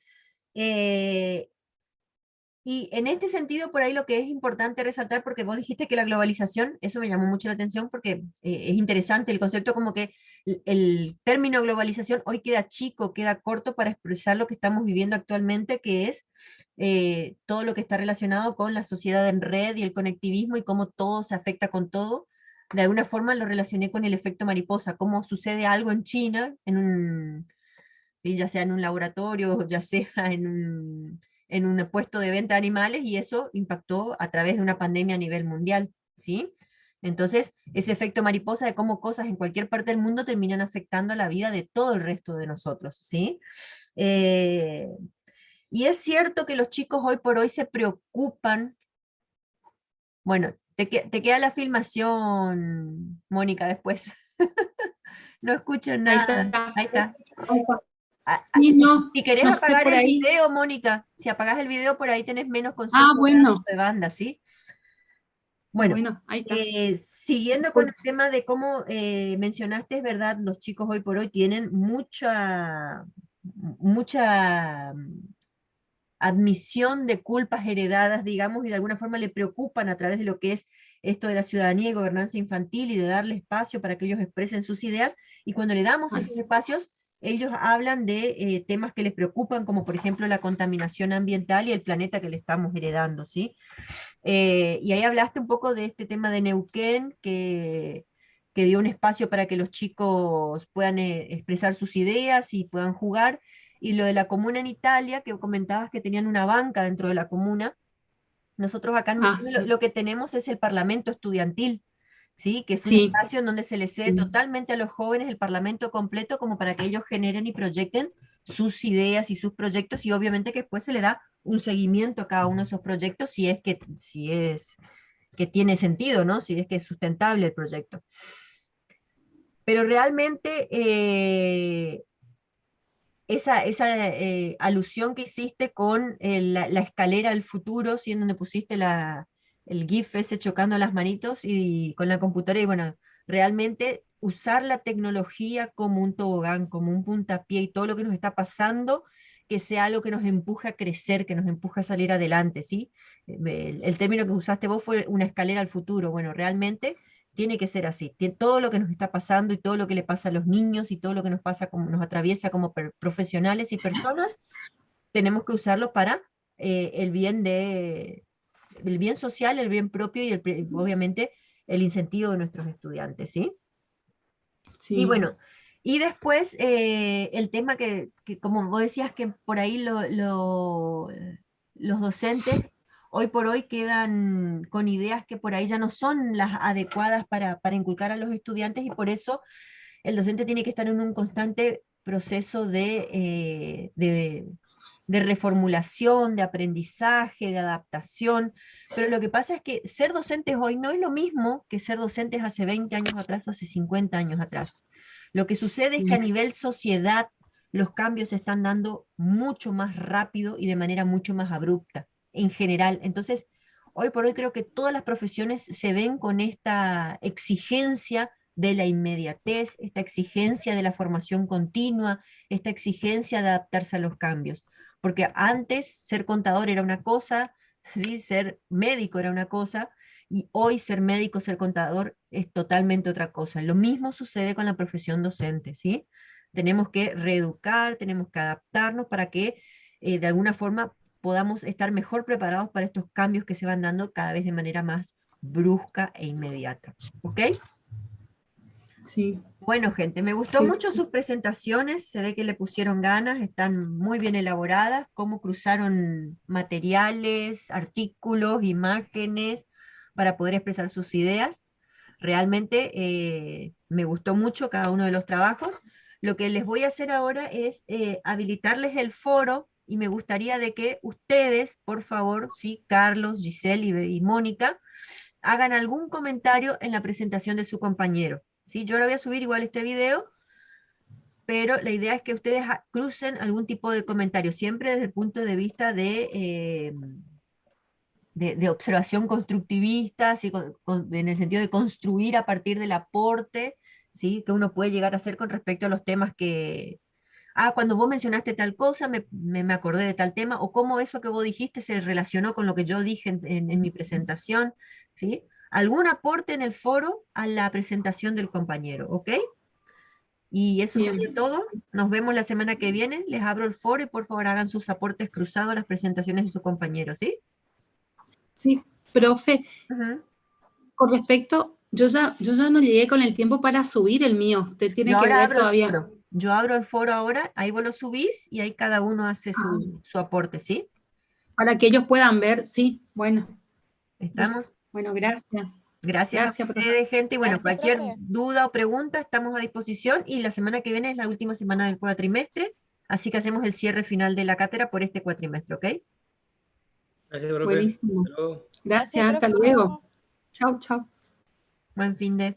Y en este sentido, por ahí lo que es importante resaltar, porque vos dijiste que la globalización, eso me llamó mucho la atención porque es interesante el concepto, como que el término globalización hoy queda chico, queda corto para expresar lo que estamos viviendo actualmente, que es todo lo que está relacionado con la sociedad en red y el conectivismo y cómo todo se afecta con todo. De alguna forma lo relacioné con el efecto mariposa, cómo sucede algo en China, ya sea en un laboratorio, ya sea en un puesto de venta de animales, y eso impactó a través de una pandemia a nivel mundial, ¿sí? Entonces, ese efecto mariposa de cómo cosas en cualquier parte del mundo terminan afectando a la vida de todo el resto de nosotros, ¿sí? Y es cierto que los chicos hoy por hoy se preocupan. Bueno, te queda la filmación, Mónica, después. No escucho Ahí nada. está. Ahí está. Sí, no, Si querés no sé apagar por el ahí. video, Mónica, si apagás el video por ahí tenés menos Ah, concepto bueno, de banda, ¿sí? Bueno, bueno, ahí está. siguiendo con el tema de cómo mencionaste, es verdad, los chicos hoy por hoy tienen mucha admisión de culpas heredadas, digamos, y de alguna forma le preocupan a través de lo que es esto de la ciudadanía y gobernanza infantil y de darle espacio para que ellos expresen sus ideas, y cuando le damos esos espacios, ellos hablan de temas que les preocupan, como por ejemplo la contaminación ambiental y el planeta que le estamos heredando, ¿sí? Y ahí hablaste un poco de este tema de Neuquén, que dio un espacio para que los chicos puedan expresar sus ideas y puedan jugar, y lo de la comuna en Italia, que comentabas que tenían una banca dentro de la comuna. Nosotros acá en Ah, Misiones sí. lo que tenemos es el Parlamento Estudiantil, ¿sí? Que es un Sí. espacio en donde se les cede totalmente a los jóvenes el Parlamento completo, como para que ellos generen y proyecten sus ideas y sus proyectos, y obviamente que después se le da un seguimiento a cada uno de esos proyectos si es que tiene sentido, ¿no? Si es que es sustentable el proyecto. Pero realmente esa alusión que hiciste con la escalera del futuro, ¿sí? En donde pusiste el GIF ese chocando las manitos y con la computadora, y bueno, realmente usar la tecnología como un tobogán, como un puntapié, y todo lo que nos está pasando, que sea algo que nos empuje a crecer, que nos empuje a salir adelante, ¿sí? El término que usaste vos fue una escalera al futuro. Bueno, realmente tiene que ser así. Todo lo que nos está pasando y todo lo que le pasa a los niños y todo lo que nos pasa, como nos atraviesa como profesionales y personas, tenemos que usarlo para el bien social, el bien propio y obviamente el incentivo de nuestros estudiantes, ¿sí? Y bueno, y después el tema que como vos decías que por ahí los docentes hoy por hoy quedan con ideas que por ahí ya no son las adecuadas para inculcar a los estudiantes y por eso el docente tiene que estar en un constante proceso de reformulación, de aprendizaje, de adaptación, pero lo que pasa es que ser docentes hoy no es lo mismo que ser docentes hace 20 años atrás o hace 50 años atrás. Lo que sucede es que a nivel sociedad los cambios se están dando mucho más rápido y de manera mucho más abrupta en general. Entonces, hoy por hoy creo que todas las profesiones se ven con esta exigencia de la inmediatez, esta exigencia de la formación continua, esta exigencia de adaptarse a los cambios. Porque antes ser contador era una cosa, ¿sí? Ser médico era una cosa, y hoy ser médico, ser contador es totalmente otra cosa. Lo mismo sucede con la profesión docente, ¿sí? Tenemos que reeducar, tenemos que adaptarnos para que de alguna forma podamos estar mejor preparados para estos cambios que se van dando cada vez de manera más brusca e inmediata. ¿Ok? Sí. Bueno, gente, me gustó mucho sus presentaciones, se ve que le pusieron ganas, están muy bien elaboradas, cómo cruzaron materiales, artículos, imágenes para poder expresar sus ideas. Realmente me gustó mucho cada uno de los trabajos. Lo que les voy a hacer ahora es habilitarles el foro y me gustaría de que ustedes, por favor, sí, Carlos, Giselle y Mónica, hagan algún comentario en la presentación de su compañero. ¿Sí? Yo ahora voy a subir igual este video, pero la idea es que ustedes crucen algún tipo de comentario, siempre desde el punto de vista de observación constructivista, ¿sí? En el sentido de construir a partir del aporte, ¿sí? Que uno puede llegar a hacer con respecto a los temas que... Ah, cuando vos mencionaste tal cosa, me acordé de tal tema, o cómo eso que vos dijiste se relacionó con lo que yo dije en mi presentación, ¿sí? Algún aporte en el foro a la presentación del compañero, ¿ok? Y eso Bien. sería todo. Nos vemos la semana que viene. Les abro el foro y por favor hagan sus aportes cruzados a las presentaciones de su compañero, ¿sí? Sí, profe, Ujú. con respecto, yo ya no llegué con el tiempo para subir el mío. Usted tiene Yo que ahora ver abro el todavía foro. Yo abro el foro ahora, ahí vos lo subís y ahí cada uno hace su aporte, ¿sí? para que ellos puedan ver. Sí, bueno, listo. ¿Estamos? Bueno, gracias. Gracias a Gracias, profe. ustedes, gente. Y bueno, Gracias, cualquier profe. duda o pregunta, estamos a disposición. Y la semana que viene es la última semana del cuatrimestre, así que hacemos el cierre final de la cátedra por este cuatrimestre, ¿ok? Gracias, profe. Buenísimo. Hasta luego. Gracias, Gracias, hasta profe. luego. Chau, chau. Buen fin de...